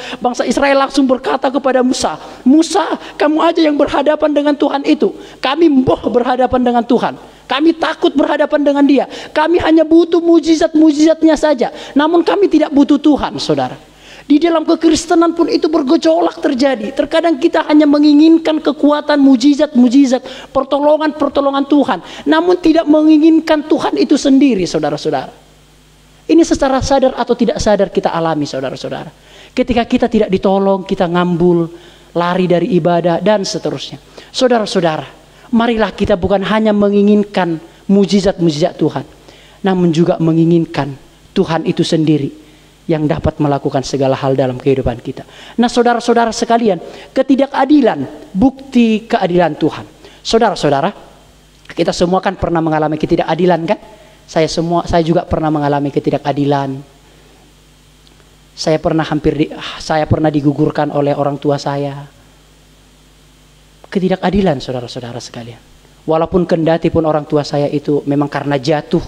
langsung berkata kepada Musa, "Musa, kamu aja yang berhadapan dengan Tuhan itu. Kami mbah berhadapan dengan Tuhan. Kami takut berhadapan dengan dia. Kami hanya butuh mujizat-mujizatnya saja. Namun kami tidak butuh Tuhan, saudara." Di dalam kekristenan pun itu bergejolak terjadi. Terkadang kita hanya menginginkan kekuatan mujizat-mujizat, pertolongan-pertolongan Tuhan. Namun tidak menginginkan Tuhan itu sendiri, saudara-saudara. Ini secara sadar atau tidak sadar kita alami, saudara-saudara. Ketika kita tidak ditolong, kita ngambul, lari dari ibadah, dan seterusnya. Saudara-saudara, marilah kita bukan hanya menginginkan mujizat-mujizat Tuhan, namun juga menginginkan Tuhan itu sendiri yang dapat melakukan segala hal dalam kehidupan kita. Nah, saudara-saudara sekalian, ketidakadilan, bukti keadilan Tuhan. Saudara-saudara, kita semua kan pernah mengalami ketidakadilan kan? Saya juga pernah mengalami ketidakadilan. Saya pernah digugurkan oleh orang tua saya. Ketidakadilan, saudara-saudara sekalian. Walaupun kendati pun orang tua saya itu memang karena jatuh,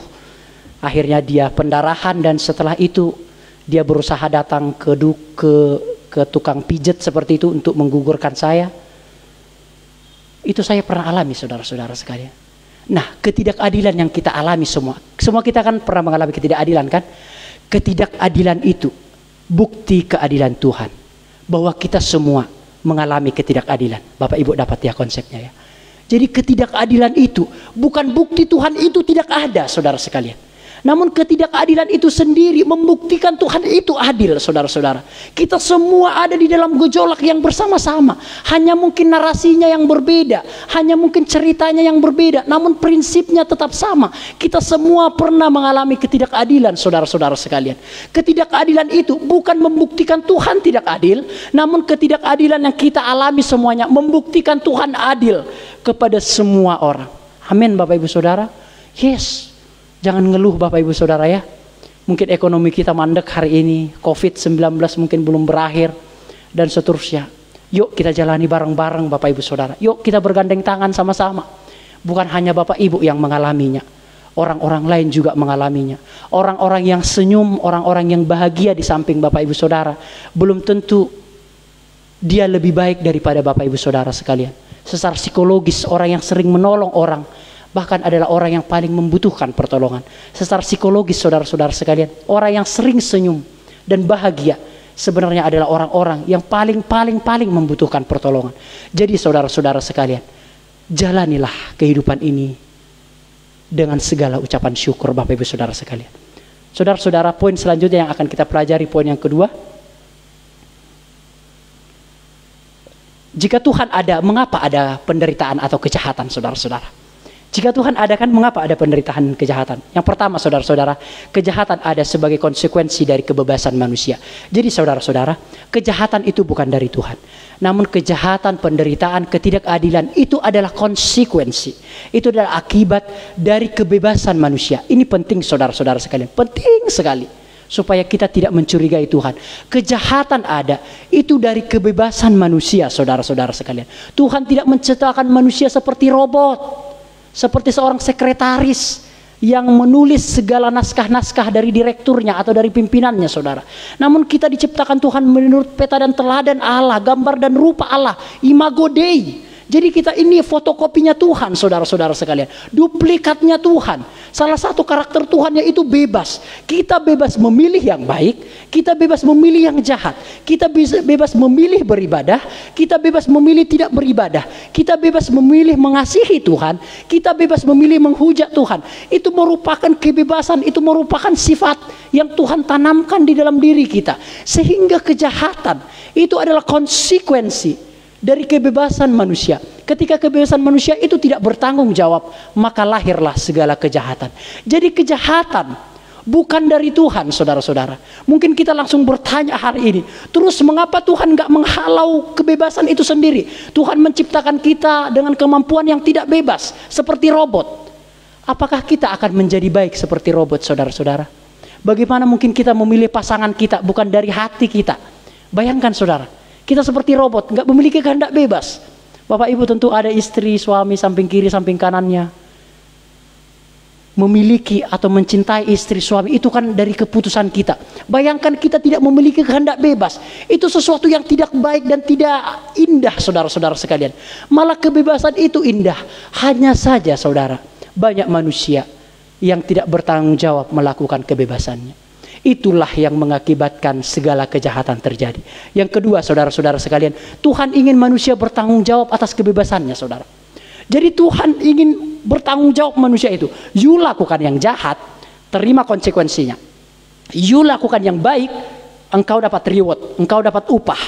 akhirnya dia pendarahan, dan setelah itu dia berusaha datang ke tukang pijet seperti itu untuk menggugurkan saya. Itu saya pernah alami, saudara-saudara sekalian. Nah, ketidakadilan yang kita alami semua kita kan pernah mengalami ketidakadilan kan? Ketidakadilan itu bukti keadilan Tuhan, bahwa kita semua mengalami ketidakadilan. Bapak Ibu dapat ya konsepnya ya. Jadi ketidakadilan itu bukan bukti Tuhan itu tidak ada, saudara sekalian. Namun ketidakadilan itu sendiri membuktikan Tuhan itu adil, saudara-saudara. Kita semua ada di dalam gejolak yang bersama-sama. Hanya mungkin narasinya yang berbeda, hanya mungkin ceritanya yang berbeda, namun prinsipnya tetap sama. Kita semua pernah mengalami ketidakadilan, saudara-saudara sekalian. Ketidakadilan itu bukan membuktikan Tuhan tidak adil, namun ketidakadilan yang kita alami semuanya membuktikan Tuhan adil kepada semua orang. Amin, Bapak Ibu Saudara. Yes. Jangan ngeluh Bapak Ibu Saudara ya. Mungkin ekonomi kita mandek hari ini, COVID-19 mungkin belum berakhir, dan seterusnya. Yuk kita jalani bareng-bareng Bapak Ibu Saudara. Yuk kita bergandeng tangan sama-sama. Bukan hanya Bapak Ibu yang mengalaminya, orang-orang lain juga mengalaminya. Orang-orang yang senyum, orang-orang yang bahagia di samping Bapak Ibu Saudara, belum tentu dia lebih baik daripada Bapak Ibu Saudara sekalian. Secara psikologis, orang yang sering menolong orang bahkan adalah orang yang paling membutuhkan pertolongan. Secara psikologis, saudara-saudara sekalian, orang yang sering senyum dan bahagia sebenarnya adalah orang-orang yang paling membutuhkan pertolongan. Jadi saudara-saudara sekalian, jalanilah kehidupan ini dengan segala ucapan syukur Bapak Ibu Saudara sekalian. Saudara-saudara, poin selanjutnya yang akan kita pelajari, poin yang kedua. Jika Tuhan ada, mengapa ada penderitaan atau kejahatan, saudara-saudara? Jika Tuhan ada, kan mengapa ada penderitaan kejahatan? Yang pertama, saudara-saudara, kejahatan ada sebagai konsekuensi dari kebebasan manusia. Jadi saudara-saudara, kejahatan itu bukan dari Tuhan. Namun kejahatan, penderitaan, ketidakadilan itu adalah konsekuensi. Itu adalah akibat dari kebebasan manusia. Ini penting saudara-saudara sekalian, penting sekali. Supaya kita tidak mencurigai Tuhan. Kejahatan ada, itu dari kebebasan manusia, saudara-saudara sekalian. Tuhan tidak menciptakan manusia seperti robot, seperti seorang sekretaris yang menulis segala naskah-naskah dari direkturnya atau dari pimpinannya, saudara. Namun kita diciptakan Tuhan menurut peta dan teladan Allah, gambar dan rupa Allah, imago Dei. Jadi kita ini fotokopinya Tuhan, saudara-saudara sekalian. Duplikatnya Tuhan. Salah satu karakter Tuhan yaitu bebas. Kita bebas memilih yang baik, kita bebas memilih yang jahat. Kita bebas memilih beribadah, kita bebas memilih tidak beribadah. Kita bebas memilih mengasihi Tuhan, kita bebas memilih menghujat Tuhan. Itu merupakan kebebasan, itu merupakan sifat yang Tuhan tanamkan di dalam diri kita. Sehingga kejahatan itu adalah konsekuensi dari kebebasan manusia. Ketika kebebasan manusia itu tidak bertanggung jawab, maka lahirlah segala kejahatan. Jadi kejahatan bukan dari Tuhan, saudara-saudara. Mungkin kita langsung bertanya hari ini, terus mengapa Tuhan gak menghalau kebebasan itu sendiri? Tuhan menciptakan kita dengan kemampuan yang tidak bebas, seperti robot. Apakah kita akan menjadi baik seperti robot, saudara-saudara? Bagaimana mungkin kita memilih pasangan kita bukan dari hati kita? Bayangkan saudara, kita seperti robot, nggak memiliki kehendak bebas. Bapak Ibu tentu ada istri, suami, samping kiri, samping kanannya. Memiliki atau mencintai istri, suami itu kan dari keputusan kita. Bayangkan kita tidak memiliki kehendak bebas. Itu sesuatu yang tidak baik dan tidak indah saudara-saudara sekalian. Malah kebebasan itu indah. Hanya saja saudara, banyak manusia yang tidak bertanggung jawab melakukan kebebasannya. Itulah yang mengakibatkan segala kejahatan terjadi. Yang kedua saudara-saudara sekalian, Tuhan ingin manusia bertanggung jawab atas kebebasannya saudara. Jadi Tuhan ingin bertanggung jawab manusia itu. You lakukan yang jahat, terima konsekuensinya. You lakukan yang baik, engkau dapat reward, engkau dapat upah.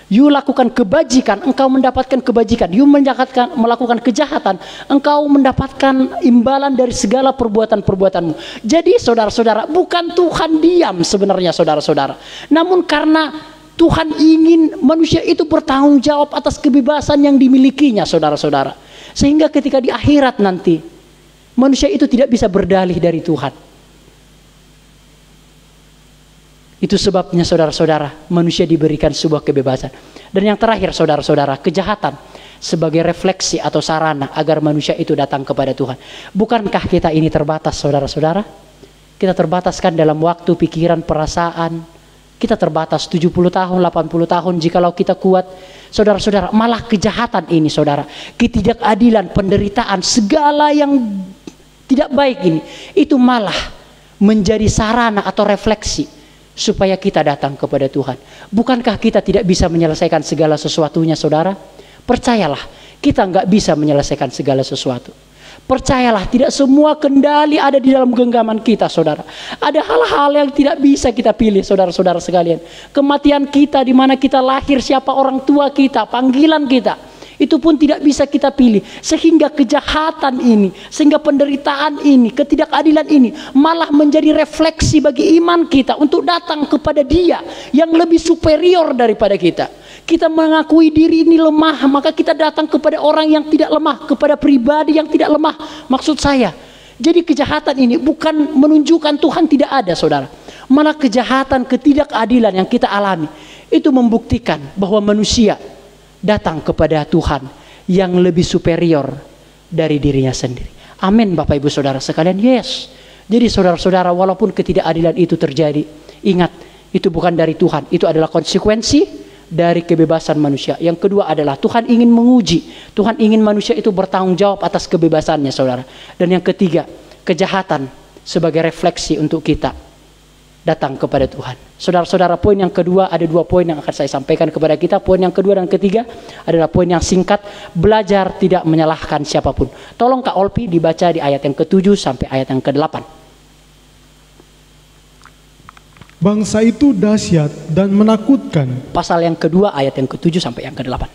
You lakukan kebajikan, engkau mendapatkan kebajikan. You melakukan kejahatan, engkau mendapatkan imbalan dari segala perbuatan-perbuatanmu. Jadi saudara-saudara, bukan Tuhan diam sebenarnya saudara-saudara. Namun karena Tuhan ingin manusia itu bertanggung jawab atas kebebasan yang dimilikinya saudara-saudara. Sehingga ketika di akhirat nanti, manusia itu tidak bisa berdalih dari Tuhan. Itu sebabnya saudara-saudara, manusia diberikan sebuah kebebasan. Dan yang terakhir saudara-saudara, kejahatan sebagai refleksi atau sarana agar manusia itu datang kepada Tuhan. Bukankah kita ini terbatas saudara-saudara? Kita terbataskan dalam waktu, pikiran, perasaan. Kita terbatas 70 tahun, 80 tahun jikalau kita kuat. Saudara-saudara, malah kejahatan ini saudara, ketidakadilan, penderitaan, segala yang tidak baik ini, itu malah menjadi sarana atau refleksi supaya kita datang kepada Tuhan. Bukankah kita tidak bisa menyelesaikan segala sesuatunya saudara? Percayalah, kita nggak bisa menyelesaikan segala sesuatu. Percayalah, tidak semua kendali ada di dalam genggaman kita saudara. Ada hal-hal yang tidak bisa kita pilih saudara-saudara sekalian. Kematian kita, di mana kita lahir, siapa orang tua kita, panggilan kita, itu pun tidak bisa kita pilih. Sehingga kejahatan ini, sehingga penderitaan ini, ketidakadilan ini malah menjadi refleksi bagi iman kita untuk datang kepada Dia yang lebih superior daripada kita. Kita mengakui diri ini lemah, maka kita datang kepada orang yang tidak lemah, kepada pribadi yang tidak lemah. Maksud saya, jadi kejahatan ini bukan menunjukkan Tuhan tidak ada saudara. Malah kejahatan, ketidakadilan yang kita alami, itu membuktikan bahwa manusia datang kepada Tuhan yang lebih superior dari dirinya sendiri. Amin Bapak Ibu Saudara sekalian. Yes. Jadi saudara-saudara, walaupun ketidakadilan itu terjadi, ingat, itu bukan dari Tuhan, itu adalah konsekuensi dari kebebasan manusia. Yang kedua adalah Tuhan ingin menguji, Tuhan ingin manusia itu bertanggung jawab atas kebebasannya saudara. Dan yang ketiga, kejahatan sebagai refleksi untuk kita datang kepada Tuhan. Saudara-saudara, poin yang kedua, ada dua poin yang akan saya sampaikan kepada kita. Poin yang kedua dan ketiga adalah poin yang singkat, belajar tidak menyalahkan siapapun. Tolong Kak Olpi dibaca di ayat yang ke-7 sampai ayat yang ke-8. Bangsa itu dahsyat dan menakutkan. Pasal yang kedua ayat yang ke-7 sampai yang ke-8.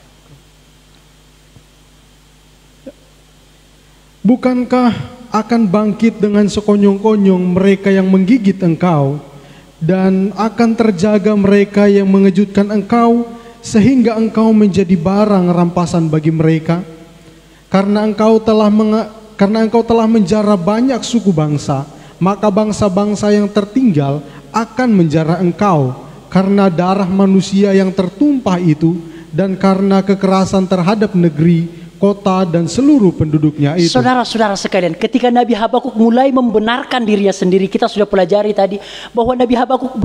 Bukankah akan bangkit dengan sekonyong-konyong mereka yang menggigit engkau, dan akan terjaga mereka yang mengejutkan engkau, sehingga engkau menjadi barang rampasan bagi mereka? Karena engkau telah menjara banyak suku bangsa, maka bangsa-bangsa yang tertinggal akan menjara engkau karena darah manusia yang tertumpah itu, dan karena kekerasan terhadap negeri, kota, dan seluruh penduduknya itu. Saudara-saudara sekalian, ketika Nabi Habakuk mulai membenarkan dirinya sendiri, kita sudah pelajari tadi bahwa Nabi Habakuk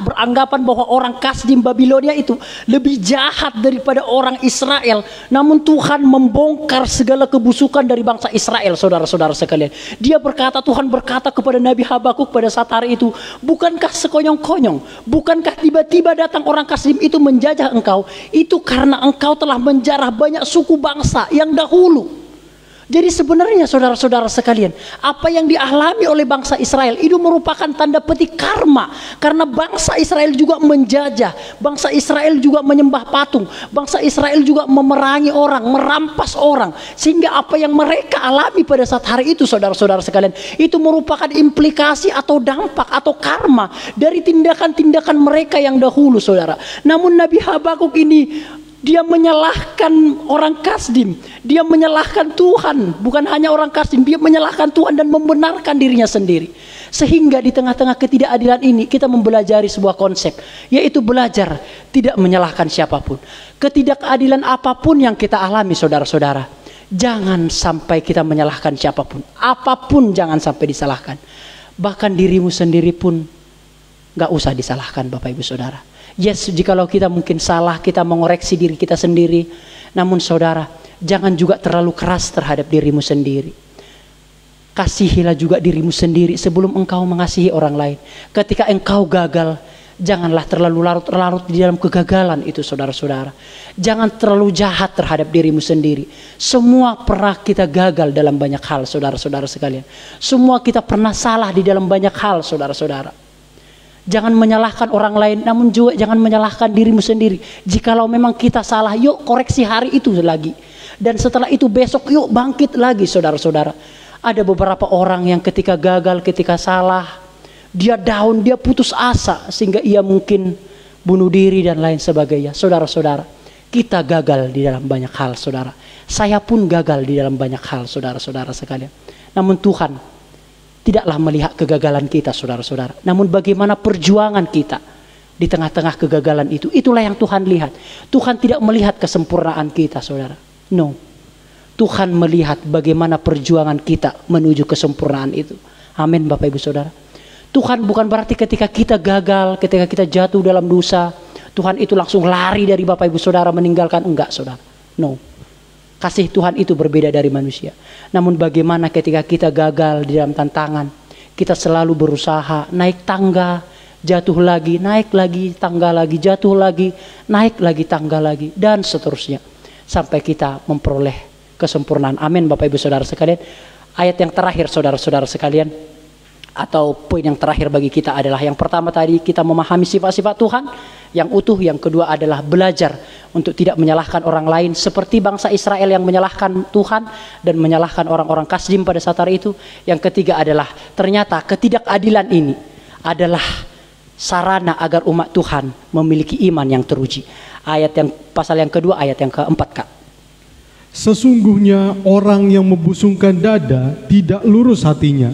beranggapan bahwa orang Kasdim Babilonia itu lebih jahat daripada orang Israel. Namun Tuhan membongkar segala kebusukan dari bangsa Israel, saudara-saudara sekalian. Dia berkata, Tuhan berkata kepada Nabi Habakuk pada saat hari itu, bukankah sekonyong-konyong, bukankah tiba-tiba datang orang Kasdim itu menjajah engkau? Itu karena engkau telah menjarah banyak suku bangsa yang dahulu. Jadi sebenarnya saudara-saudara sekalian, apa yang dialami oleh bangsa Israel itu merupakan tanda petik karma. Karena bangsa Israel juga menjajah, bangsa Israel juga menyembah patung, bangsa Israel juga memerangi orang, merampas orang. Sehingga apa yang mereka alami pada saat hari itu, saudara-saudara sekalian, itu merupakan implikasi atau dampak atau karma dari tindakan-tindakan mereka yang dahulu, saudara. Namun Nabi Habakuk ini Dia menyalahkan orang Kasdim, dia menyalahkan Tuhan, bukan hanya orang Kasdim, dia menyalahkan Tuhan dan membenarkan dirinya sendiri. Sehingga di tengah-tengah ketidakadilan ini kita mempelajari sebuah konsep, yaitu belajar tidak menyalahkan siapapun. Ketidakadilan apapun yang kita alami saudara-saudara, jangan sampai kita menyalahkan siapapun. Apapun jangan sampai disalahkan. Bahkan dirimu sendiri pun gak usah disalahkan Bapak Ibu Saudara. Yes, jikalau kita mungkin salah, kita mengoreksi diri kita sendiri. Namun saudara, jangan juga terlalu keras terhadap dirimu sendiri. Kasihilah juga dirimu sendiri sebelum engkau mengasihi orang lain. Ketika engkau gagal, janganlah terlalu larut-larut di dalam kegagalan itu saudara-saudara. Jangan terlalu jahat terhadap dirimu sendiri. Semua pernah kita gagal dalam banyak hal saudara-saudara sekalian. Semua kita pernah salah di dalam banyak hal saudara-saudara. Jangan menyalahkan orang lain, namun juga jangan menyalahkan dirimu sendiri. Jikalau memang kita salah, yuk koreksi hari itu lagi. Dan setelah itu besok yuk bangkit lagi saudara-saudara. Ada beberapa orang yang ketika gagal, ketika salah, dia down, dia putus asa. Sehingga ia mungkin bunuh diri dan lain sebagainya. Saudara-saudara, kita gagal di dalam banyak hal saudara. Saya pun gagal di dalam banyak hal saudara-saudara sekalian. Namun Tuhan tidaklah melihat kegagalan kita saudara-saudara. Namun bagaimana perjuangan kita di tengah-tengah kegagalan itu. Itulah yang Tuhan lihat. Tuhan tidak melihat kesempurnaan kita saudara. No. Tuhan melihat bagaimana perjuangan kita menuju kesempurnaan itu. Amin Bapak Ibu Saudara. Tuhan bukan berarti ketika kita gagal, ketika kita jatuh dalam dosa, Tuhan itu langsung lari dari Bapak Ibu Saudara meninggalkan. Enggak saudara. No. Kasih Tuhan itu berbeda dari manusia. Namun bagaimana ketika kita gagal di dalam tantangan, kita selalu berusaha naik tangga, jatuh lagi, naik lagi, tangga lagi, jatuh lagi, naik lagi, tangga lagi, dan seterusnya. Sampai kita memperoleh kesempurnaan. Amin Bapak Ibu Saudara sekalian. Ayat yang terakhir saudara-saudara sekalian, atau poin yang terakhir bagi kita adalah yang pertama tadi kita memahami sifat-sifat Tuhan yang utuh, yang kedua adalah belajar untuk tidak menyalahkan orang lain seperti bangsa Israel yang menyalahkan Tuhan dan menyalahkan orang-orang Kasdim pada saat itu. Yang ketiga adalah ternyata ketidakadilan ini adalah sarana agar umat Tuhan memiliki iman yang teruji. Ayat yang pasal yang kedua, ayat yang keempat Kak. Sesungguhnya orang yang membusungkan dada tidak lurus hatinya,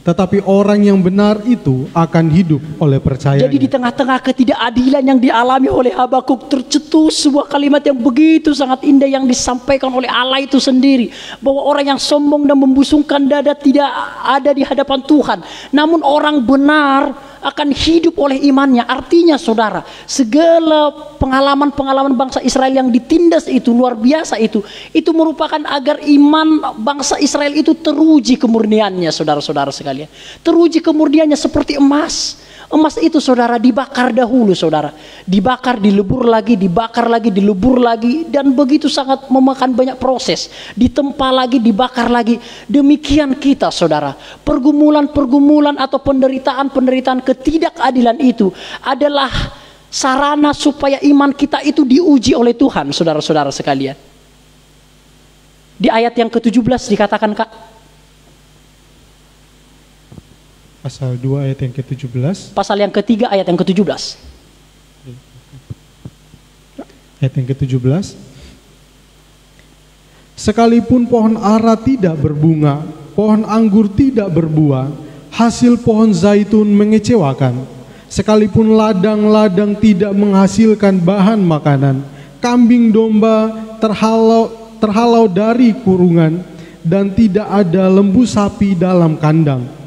tetapi orang yang benar itu akan hidup oleh percaya. Jadi di tengah-tengah ketidakadilan yang dialami oleh Habakuk tercetus sebuah kalimat yang begitu sangat indah yang disampaikan oleh Allah itu sendiri. Bahwa orang yang sombong dan membusungkan dada tidak ada di hadapan Tuhan. Namun orang benar akan hidup oleh imannya. Artinya saudara, segala pengalaman-pengalaman bangsa Israel yang ditindas itu luar biasa itu merupakan agar iman bangsa Israel itu teruji kemurniannya saudara-saudara sekalian. Teruji kemurniannya seperti emas. Emas itu saudara dibakar dahulu saudara. Dibakar, dilebur lagi, dibakar lagi, dilebur lagi. Dan begitu sangat memakan banyak proses. Ditempa lagi, dibakar lagi. Demikian kita saudara. Pergumulan-pergumulan atau penderitaan-penderitaan ketidakadilan itu adalah sarana supaya iman kita itu diuji oleh Tuhan saudara-saudara sekalian. Di ayat yang ke-17 dikatakan Kak. Pasal 2 ayat yang ke-17. Pasal yang ketiga ayat yang ke-17. Ayat yang ke-17. Sekalipun pohon ara tidak berbunga, pohon anggur tidak berbuah, hasil pohon zaitun mengecewakan. Sekalipun ladang-ladang tidak menghasilkan bahan makanan, kambing domba terhalau dari kurungan, dan tidak ada lembu sapi dalam kandang.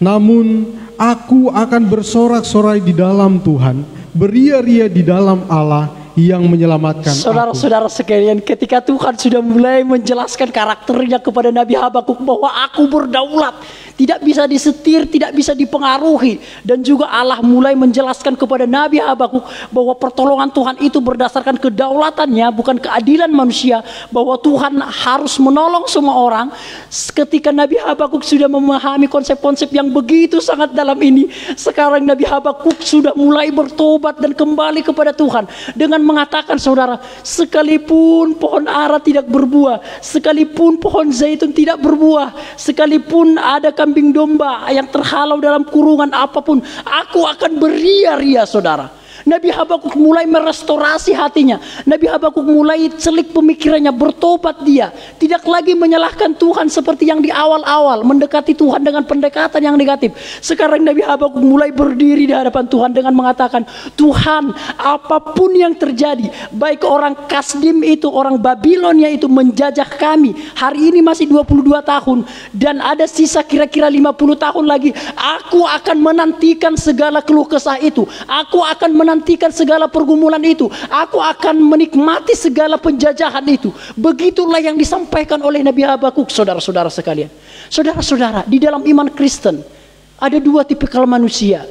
Namun aku akan bersorak-sorai di dalam Tuhan, beria-ria di dalam Allah yang menyelamatkan saudara-saudara sekalian. Ketika Tuhan sudah mulai menjelaskan karakternya kepada Nabi Habakuk bahwa aku berdaulat, tidak bisa disetir, tidak bisa dipengaruhi. Dan juga Allah mulai menjelaskan kepada Nabi Habakuk bahwa pertolongan Tuhan itu berdasarkan kedaulatannya, bukan keadilan manusia. Bahwa Tuhan harus menolong semua orang. Ketika Nabi Habakuk sudah memahami konsep-konsep yang begitu sangat dalam ini, sekarang Nabi Habakuk sudah mulai bertobat dan kembali kepada Tuhan dengan mengatakan saudara, sekalipun pohon ara tidak berbuah, sekalipun pohon zaitun tidak berbuah, sekalipun ada kambing domba yang terhalau dalam kurungan apapun, aku akan beria-ria saudara. Nabi Habakuk mulai merestorasi hatinya. Nabi Habakuk mulai celik pemikirannya, bertobat dia. Tidak lagi menyalahkan Tuhan seperti yang di awal-awal, mendekati Tuhan dengan pendekatan yang negatif. Sekarang Nabi Habakuk mulai berdiri di hadapan Tuhan dengan mengatakan, Tuhan, apapun yang terjadi, baik orang Kasdim itu, orang Babilonia itu menjajah kami. Hari ini masih 22 tahun dan ada sisa kira-kira 50 tahun lagi. Aku akan menantikan segala keluh kesah itu. Aku akan menantikan segala pergumulan itu. Aku akan menikmati segala penjajahan itu. Begitulah yang disampaikan oleh Nabi Habakuk, saudara-saudara sekalian. Saudara-saudara, di dalam iman Kristen ada dua tipikal manusia.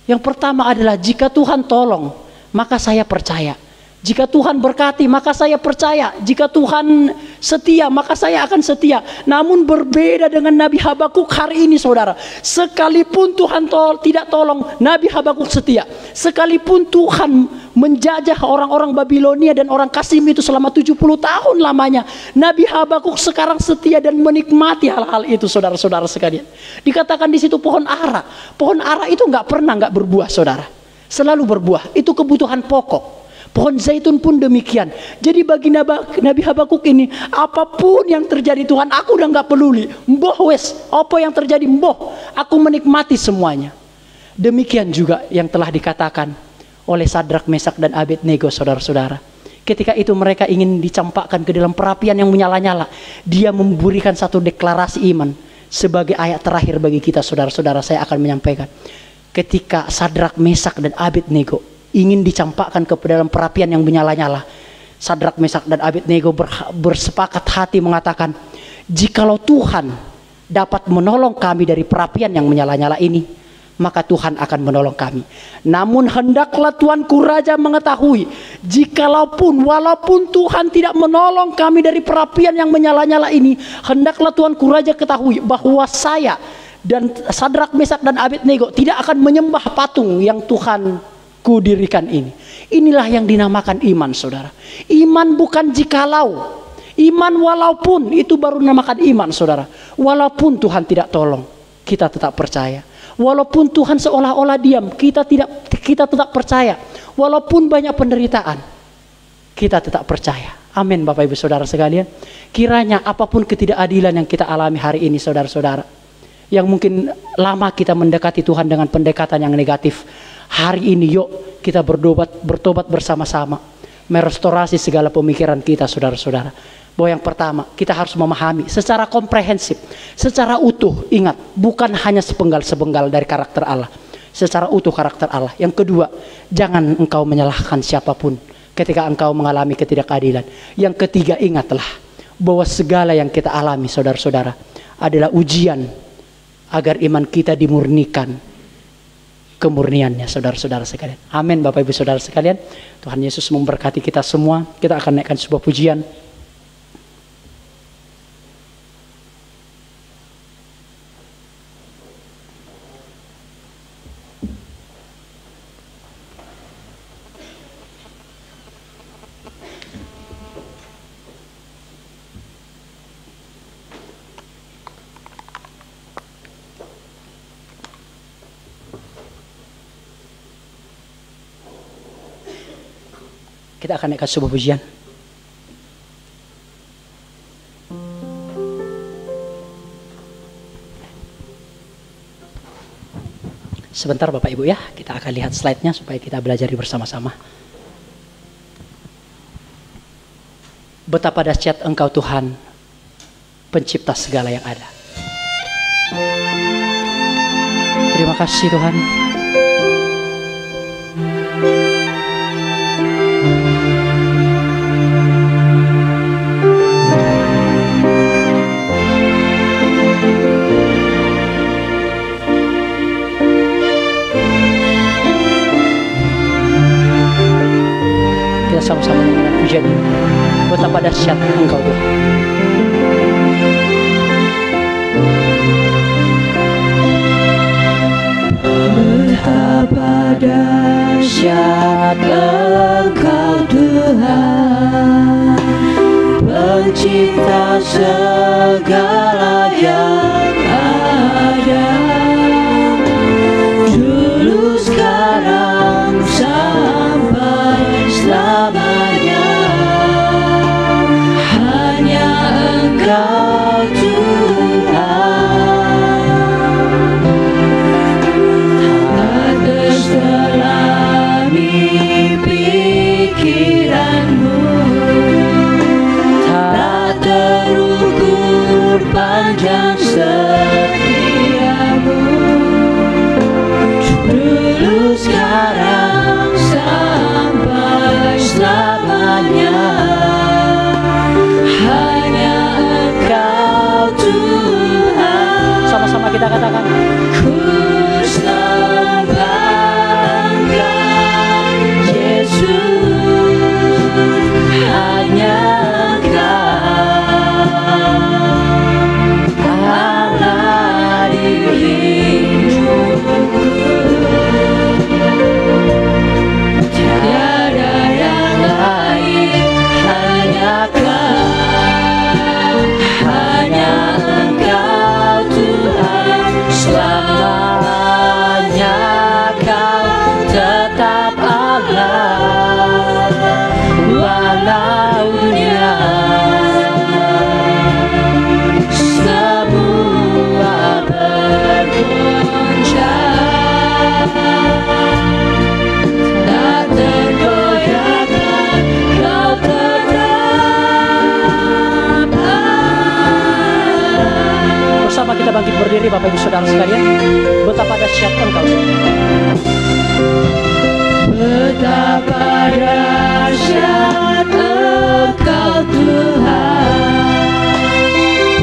Yang pertama adalah jika Tuhan tolong, maka saya percaya. Jika Tuhan berkati, maka saya percaya. Jika Tuhan setia, maka saya akan setia. Namun berbeda dengan Nabi Habakuk hari ini, saudara. Sekalipun Tuhan tidak tolong, Nabi Habakuk setia. Sekalipun Tuhan menjajah orang-orang Babilonia dan orang Kasdim itu selama 70 tahun lamanya, Nabi Habakuk sekarang setia dan menikmati hal-hal itu, saudara-saudara sekalian. Dikatakan di situ pohon ara. Pohon ara itu nggak pernah nggak berbuah, saudara. Selalu berbuah. Itu kebutuhan pokok. Pohon zaitun pun demikian. Jadi bagi Nabi Habakuk ini, apapun yang terjadi Tuhan, aku udah gak peduli. Mboh wes, apa yang terjadi mboh, aku menikmati semuanya. Demikian juga yang telah dikatakan oleh Sadrak, Mesak dan Abednego, saudara-saudara. Ketika itu mereka ingin dicampakkan ke dalam perapian yang menyala-nyala. Dia memberikan satu deklarasi iman. Sebagai ayat terakhir bagi kita, saudara-saudara, saya akan menyampaikan. Ketika Sadrak, Mesak dan Abednego ingin dicampakkan ke dalam perapian yang menyala-nyala, Sadrak, Mesak dan Abednego bersepakat hati mengatakan, jikalau Tuhan dapat menolong kami dari perapian yang menyala-nyala ini, maka Tuhan akan menolong kami. Namun hendaklah Tuanku Raja mengetahui, walaupun Tuhan tidak menolong kami dari perapian yang menyala-nyala ini, hendaklah Tuanku Raja ketahui bahwa saya dan Sadrak, Mesak dan Abednego tidak akan menyembah patung yang Tuhan kudirikan ini. Inilah yang dinamakan iman, saudara. Iman bukan jikalau. Iman walaupun, itu baru dinamakan iman, saudara. Walaupun Tuhan tidak tolong, kita tetap percaya. Walaupun Tuhan seolah-olah diam, kita tetap percaya. Walaupun banyak penderitaan, kita tetap percaya. Amin, Bapak Ibu Saudara sekalian. Kiranya apapun ketidakadilan yang kita alami hari ini, saudara-saudara, yang mungkin lama kita mendekati Tuhan dengan pendekatan yang negatif, hari ini yuk kita bertobat bersama-sama, merestorasi segala pemikiran kita, saudara-saudara. Bahwa yang pertama, kita harus memahami secara komprehensif, secara utuh. Ingat, bukan hanya sepenggal-sepenggal dari karakter Allah, secara utuh karakter Allah. Yang kedua, jangan engkau menyalahkan siapapun ketika engkau mengalami ketidakadilan. Yang ketiga, ingatlah bahwa segala yang kita alami, saudara-saudara, adalah ujian agar iman kita dimurnikan kemurniannya, saudara-saudara sekalian. Amin, Bapak Ibu Saudara sekalian. Tuhan Yesus memberkati kita semua. Kita akan naikkan sebuah pujian. Kita akan naikkan sebuah pujian. Sebentar Bapak Ibu ya, kita akan lihat slide-nya supaya kita belajar bersama-sama. Betapa dahsyat Engkau Tuhan, pencipta segala yang ada. Terima kasih Tuhan. Kita sama-sama mengenal pujian ini. Betapa dahsyat Engkau Tuhan. Betapa dahsyat Engkau Tuhan, pencipta segala yang ada, dulu sekarang panjang setiamu, dulu sekarang sampai selamanya. Hanya Engkau Tuhan. Sama-sama kita katakan, Ku sembahkan Yesus, hanya Engkau Allah di hidupku. Tiada yang lain, hanya Kau, hanya Engkau Tuhan. Selamanya Kau tetap Allah, walau dunia semua bergoncang, tak tergoyahkan Kau tetap Allah. bersama kita bangkit berdiri Bapak Ibu Saudara sekalian. Betapa dahsyat Engkau. Betapa dahsyat Engkau Tuhan,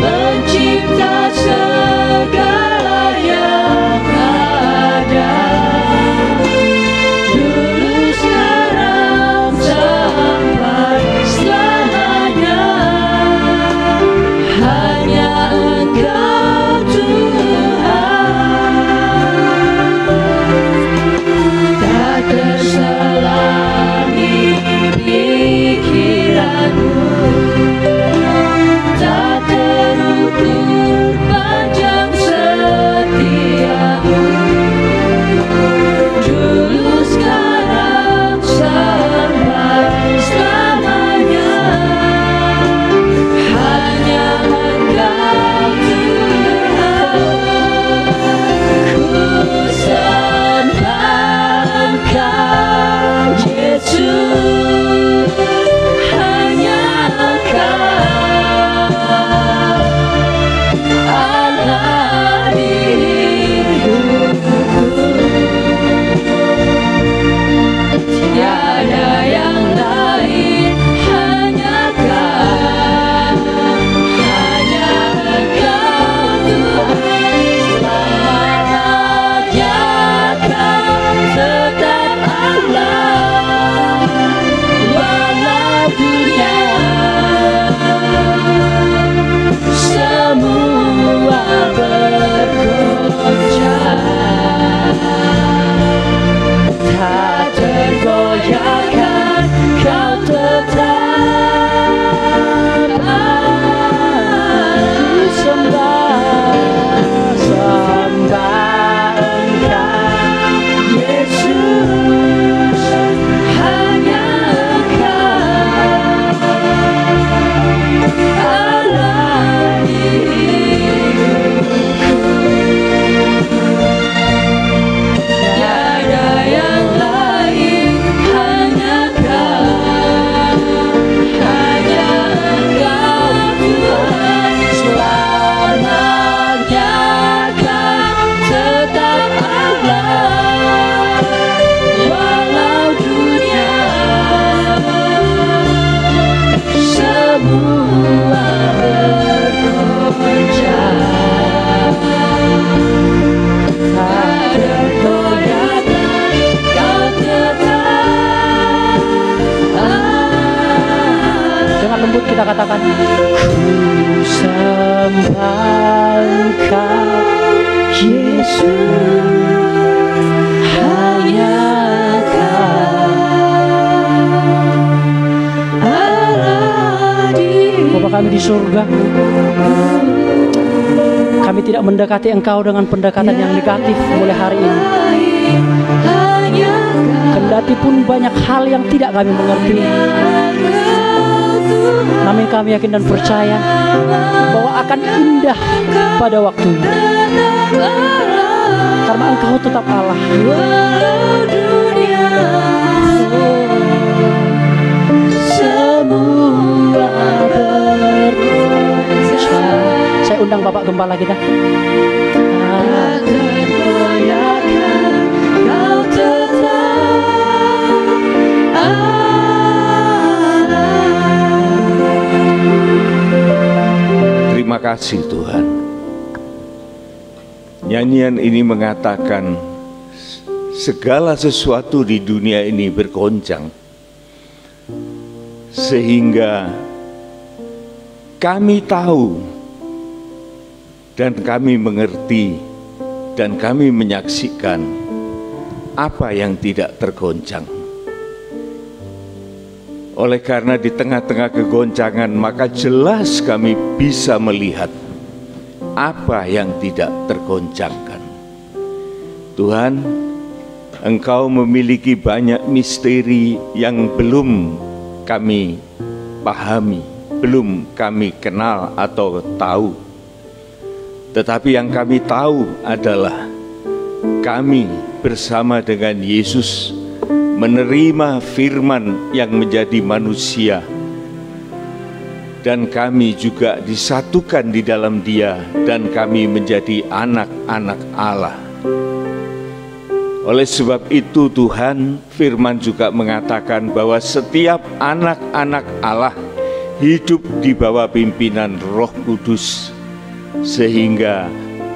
pencipta segala yang ada, dulu sekarang sampai selamanya. Hanya Engkau Tuhan, tak terselami pikiranmu, tak terukur panjang setiamu, dulu sekarang sampai selamanya. Hanya Engkau Tuhan, ku sembahkan Yesus, hanya Engkau Allah di hidupku. Tiada yang lain, hanya Kau, hanya Engkau Tuhan. Selamanya Kau tetap Allah, walau dunia semua bergoncang, tak tergoyahkan Kau tetap Allah. Sembah Engkau Yesus, hanya Engkau Allah di hidupku. Tiada yang lain, hanya Kau, hanya Engkau Tuhan. Selamanya Kau tetap Allah, walau dunia semua bergoncang, tak tergoyahkan Kau tetap Allah. Dengan lembut kita katakan, Ku sembah Engkau Yesus, hanya Kau Allah di Bapa kami di surga, kami tidak mendekati Engkau dengan pendekatan yang negatif mulai hari ini. hanya Kau. Kendati pun banyak hal yang tidak kami mengerti, namun kami yakin dan percaya bahwa akan indah pada waktunya, karena Engkau tetap Allah. Walau dunia semua bergoncang. Saya undang Bapak Gembala kita. tergoyahkan kau tetap Allah. Terima kasih Tuhan. Nyanyian ini mengatakan segala sesuatu di dunia ini bergoncang, sehingga kami tahu dan kami mengerti dan kami menyaksikan apa yang tidak tergoncang. Oleh karena di tengah-tengah kegoncangan, maka jelas kami bisa melihat apa yang tidak tergoncangkan. Tuhan, Engkau memiliki banyak misteri yang belum kami pahami, belum kami kenal atau tahu. Tetapi yang kami tahu adalah kami bersama dengan Yesus menerima firman yang menjadi manusia, dan kami juga disatukan di dalam Dia, dan kami menjadi anak-anak Allah. Oleh sebab itu Tuhan, firman juga mengatakan bahwa setiap anak-anak Allah hidup di bawah pimpinan Roh Kudus, sehingga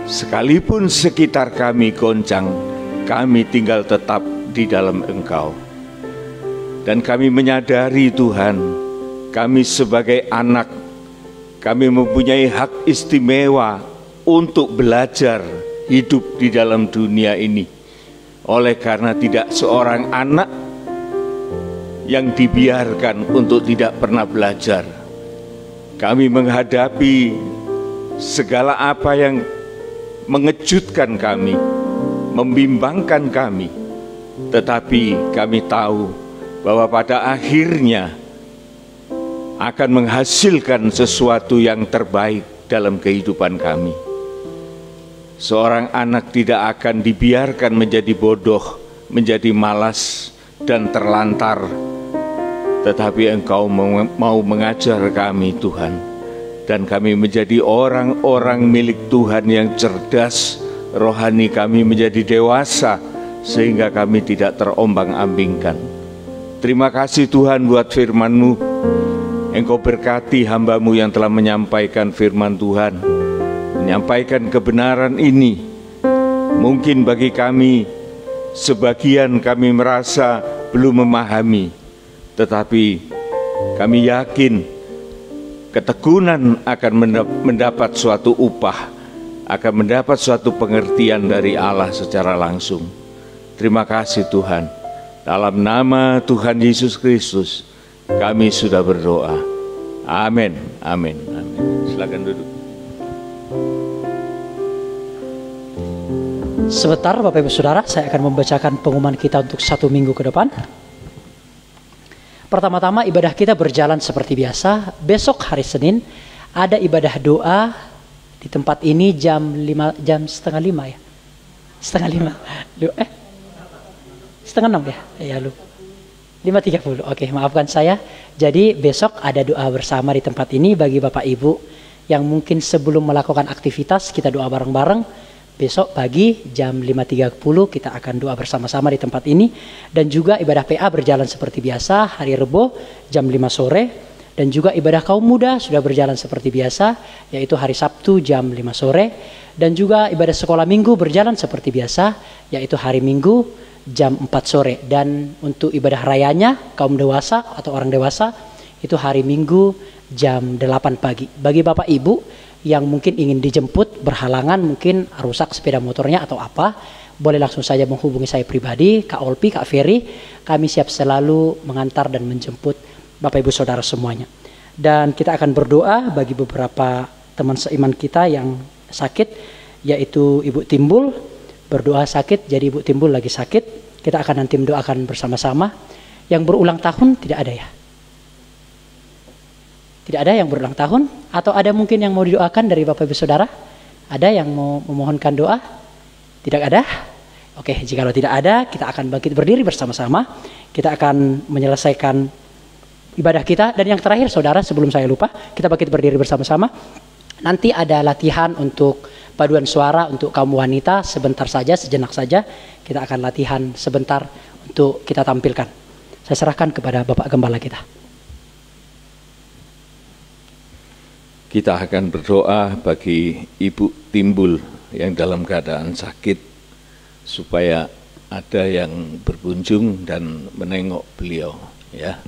sekalipun sekitar kami goncang, kami tinggal tetap di dalam Engkau. Dan kami menyadari Tuhan, kami sebagai anak, kami mempunyai hak istimewa untuk belajar hidup di dalam dunia ini. Oleh karena tidak seorang anak yang dibiarkan untuk tidak pernah belajar. Kami menghadapi segala apa yang mengejutkan kami, membimbangkan kami, tetapi kami tahu bahwa pada akhirnya akan menghasilkan sesuatu yang terbaik dalam kehidupan kami. Seorang anak tidak akan dibiarkan menjadi bodoh, menjadi malas dan terlantar, tetapi Engkau mau mengajar kami Tuhan, dan kami menjadi orang-orang milik Tuhan yang cerdas, rohani kami menjadi dewasa, sehingga kami tidak terombang-ambingkan. Terima kasih Tuhan buat firman-Mu. Engkau berkati hamba-Mu yang telah menyampaikan firman Tuhan, menyampaikan kebenaran ini. Mungkin bagi kami, sebagian kami merasa belum memahami, tetapi kami yakin ketekunan akan mendapat suatu upah, akan mendapat suatu pengertian dari Allah secara langsung. Terima kasih Tuhan. Dalam nama Tuhan Yesus Kristus kami sudah berdoa. Amin. Amin. Amin. Silakan duduk. Sebentar Bapak Ibu Saudara, saya akan membacakan pengumuman kita untuk 1 minggu ke depan. Pertama-tama ibadah kita berjalan seperti biasa. Besok hari Senin ada ibadah doa di tempat ini jam 4:30 ya. 4:30. Setengah 6 ya? Ya lu. 5:30. Oke, maafkan saya. Jadi besok ada doa bersama di tempat ini bagi Bapak Ibu yang mungkin sebelum melakukan aktivitas kita doa bareng-bareng. Besok pagi jam 5:30 kita akan doa bersama-sama di tempat ini. Dan juga ibadah PA berjalan seperti biasa hari Rebo jam 5 sore. Dan juga ibadah kaum muda sudah berjalan seperti biasa, yaitu hari Sabtu jam 5 sore. Dan juga ibadah sekolah minggu berjalan seperti biasa, yaitu hari Minggu jam 4 sore. Dan untuk ibadah rayanya kaum dewasa atau orang dewasa itu hari Minggu jam 8 pagi. Bagi Bapak Ibu yang mungkin ingin dijemput berhalangan, mungkin rusak sepeda motornya atau apa, boleh langsung saja menghubungi saya pribadi, Kak Olpi, Kak Ferry. Kami siap selalu mengantar dan menjemput Bapak Ibu Saudara semuanya. Dan kita akan berdoa bagi beberapa teman seiman kita yang sakit, yaitu Ibu Timbul. Berdoa sakit, jadi Ibu Timbul lagi sakit. Kita akan nanti mendoakan bersama-sama. Yang berulang tahun tidak ada ya? Tidak ada yang berulang tahun? Atau ada mungkin yang mau didoakan dari Bapak Ibu Saudara? Ada yang mau memohonkan doa? Tidak ada? Oke, jikalau tidak ada, kita akan bangkit berdiri bersama-sama. Kita akan menyelesaikan ibadah kita. Dan yang terakhir Saudara, sebelum saya lupa, kita bangkit berdiri bersama-sama. Nanti ada latihan untuk paduan suara untuk kaum wanita, sebentar saja, sejenak saja. Kita akan latihan sebentar untuk kita tampilkan. Saya serahkan kepada Bapak Gembala kita. Kita akan berdoa bagi Ibu Timbul yang dalam keadaan sakit, supaya ada yang berkunjung dan menengok beliau. Ya,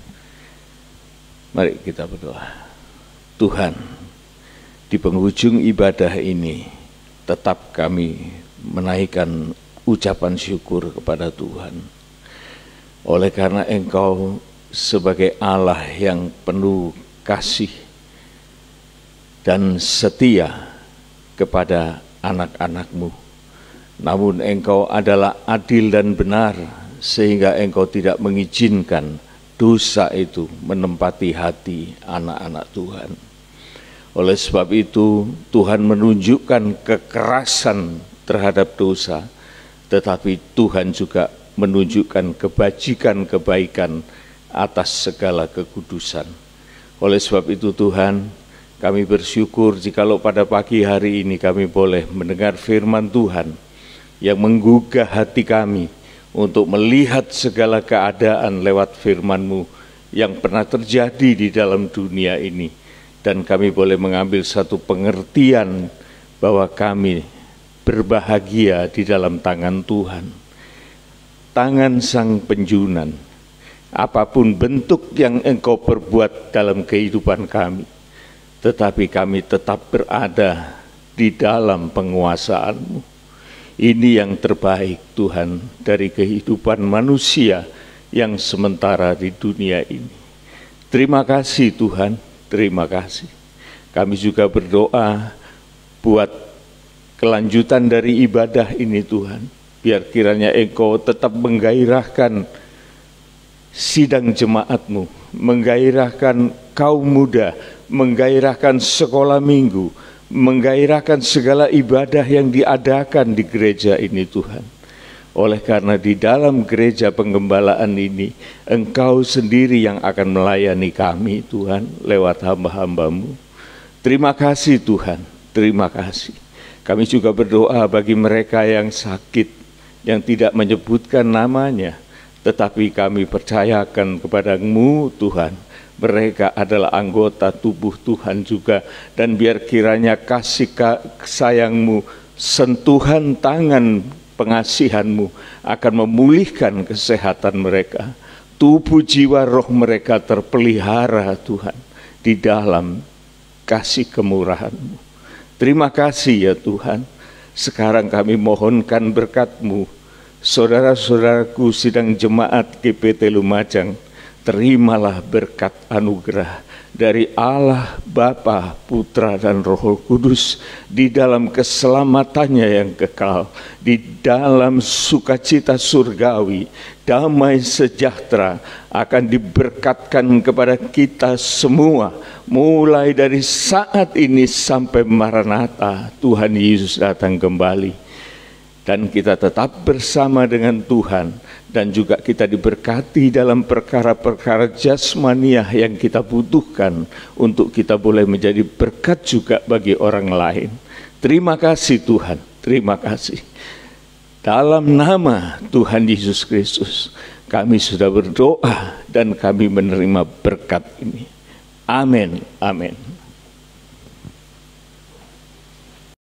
mari kita berdoa. Tuhan, di penghujung ibadah ini, tetap kami menaikkan ucapan syukur kepada Tuhan. Oleh karena Engkau sebagai Allah yang penuh kasih dan setia kepada anak-anak-Mu. Namun Engkau adalah adil dan benar, sehingga Engkau tidak mengizinkan dosa itu menempati hati anak-anak Tuhan. Oleh sebab itu, Tuhan menunjukkan kekerasan terhadap dosa, tetapi Tuhan juga menunjukkan kebajikan-kebaikan atas segala kekudusan. Oleh sebab itu Tuhan, kami bersyukur jikalau pada pagi hari ini kami boleh mendengar firman Tuhan yang menggugah hati kami untuk melihat segala keadaan lewat firman-Mu yang pernah terjadi di dalam dunia ini. Dan kami boleh mengambil satu pengertian bahwa kami berbahagia di dalam tangan Tuhan. Tangan Sang Penjunan, apapun bentuk yang Engkau perbuat dalam kehidupan kami, tetapi kami tetap berada di dalam penguasaan-Mu. Ini yang terbaik Tuhan dari kehidupan manusia yang sementara di dunia ini. Terima kasih Tuhan, terima kasih. Kami juga berdoa buat kelanjutan dari ibadah ini Tuhan. Biar kiranya Engkau tetap menggairahkan sidang jemaat-Mu, menggairahkan kaum muda, menggairahkan sekolah minggu, menggairahkan segala ibadah yang diadakan di gereja ini Tuhan. Oleh karena di dalam gereja penggembalaan ini, Engkau sendiri yang akan melayani kami Tuhan lewat hamba-hamba-Mu. Terima kasih Tuhan, terima kasih. Kami juga berdoa bagi mereka yang sakit, yang tidak menyebutkan namanya, tetapi kami percayakan kepada-Mu Tuhan, mereka adalah anggota tubuh Tuhan juga, dan biar kiranya kasih sayang-Mu, sentuhan tangan pengasihan-Mu akan memulihkan kesehatan mereka. Tubuh, jiwa, roh mereka terpelihara Tuhan di dalam kasih kemurahan-Mu. Terima kasih ya Tuhan. Sekarang kami mohonkan berkat-Mu. Saudara-saudaraku sidang jemaat GPT Lumajang, terimalah berkat anugerah dari Allah Bapa, Putra dan Roh Kudus di dalam keselamatannya yang kekal, di dalam sukacita surgawi, damai sejahtera akan diberkatkan kepada kita semua mulai dari saat ini sampai Maranatha Tuhan Yesus datang kembali. Dan kita tetap bersama dengan Tuhan, dan juga kita diberkati dalam perkara-perkara jasmaniah yang kita butuhkan untuk kita boleh menjadi berkat juga bagi orang lain. Terima kasih Tuhan, terima kasih. Dalam nama Tuhan Yesus Kristus, kami sudah berdoa dan kami menerima berkat ini. Amin, amin.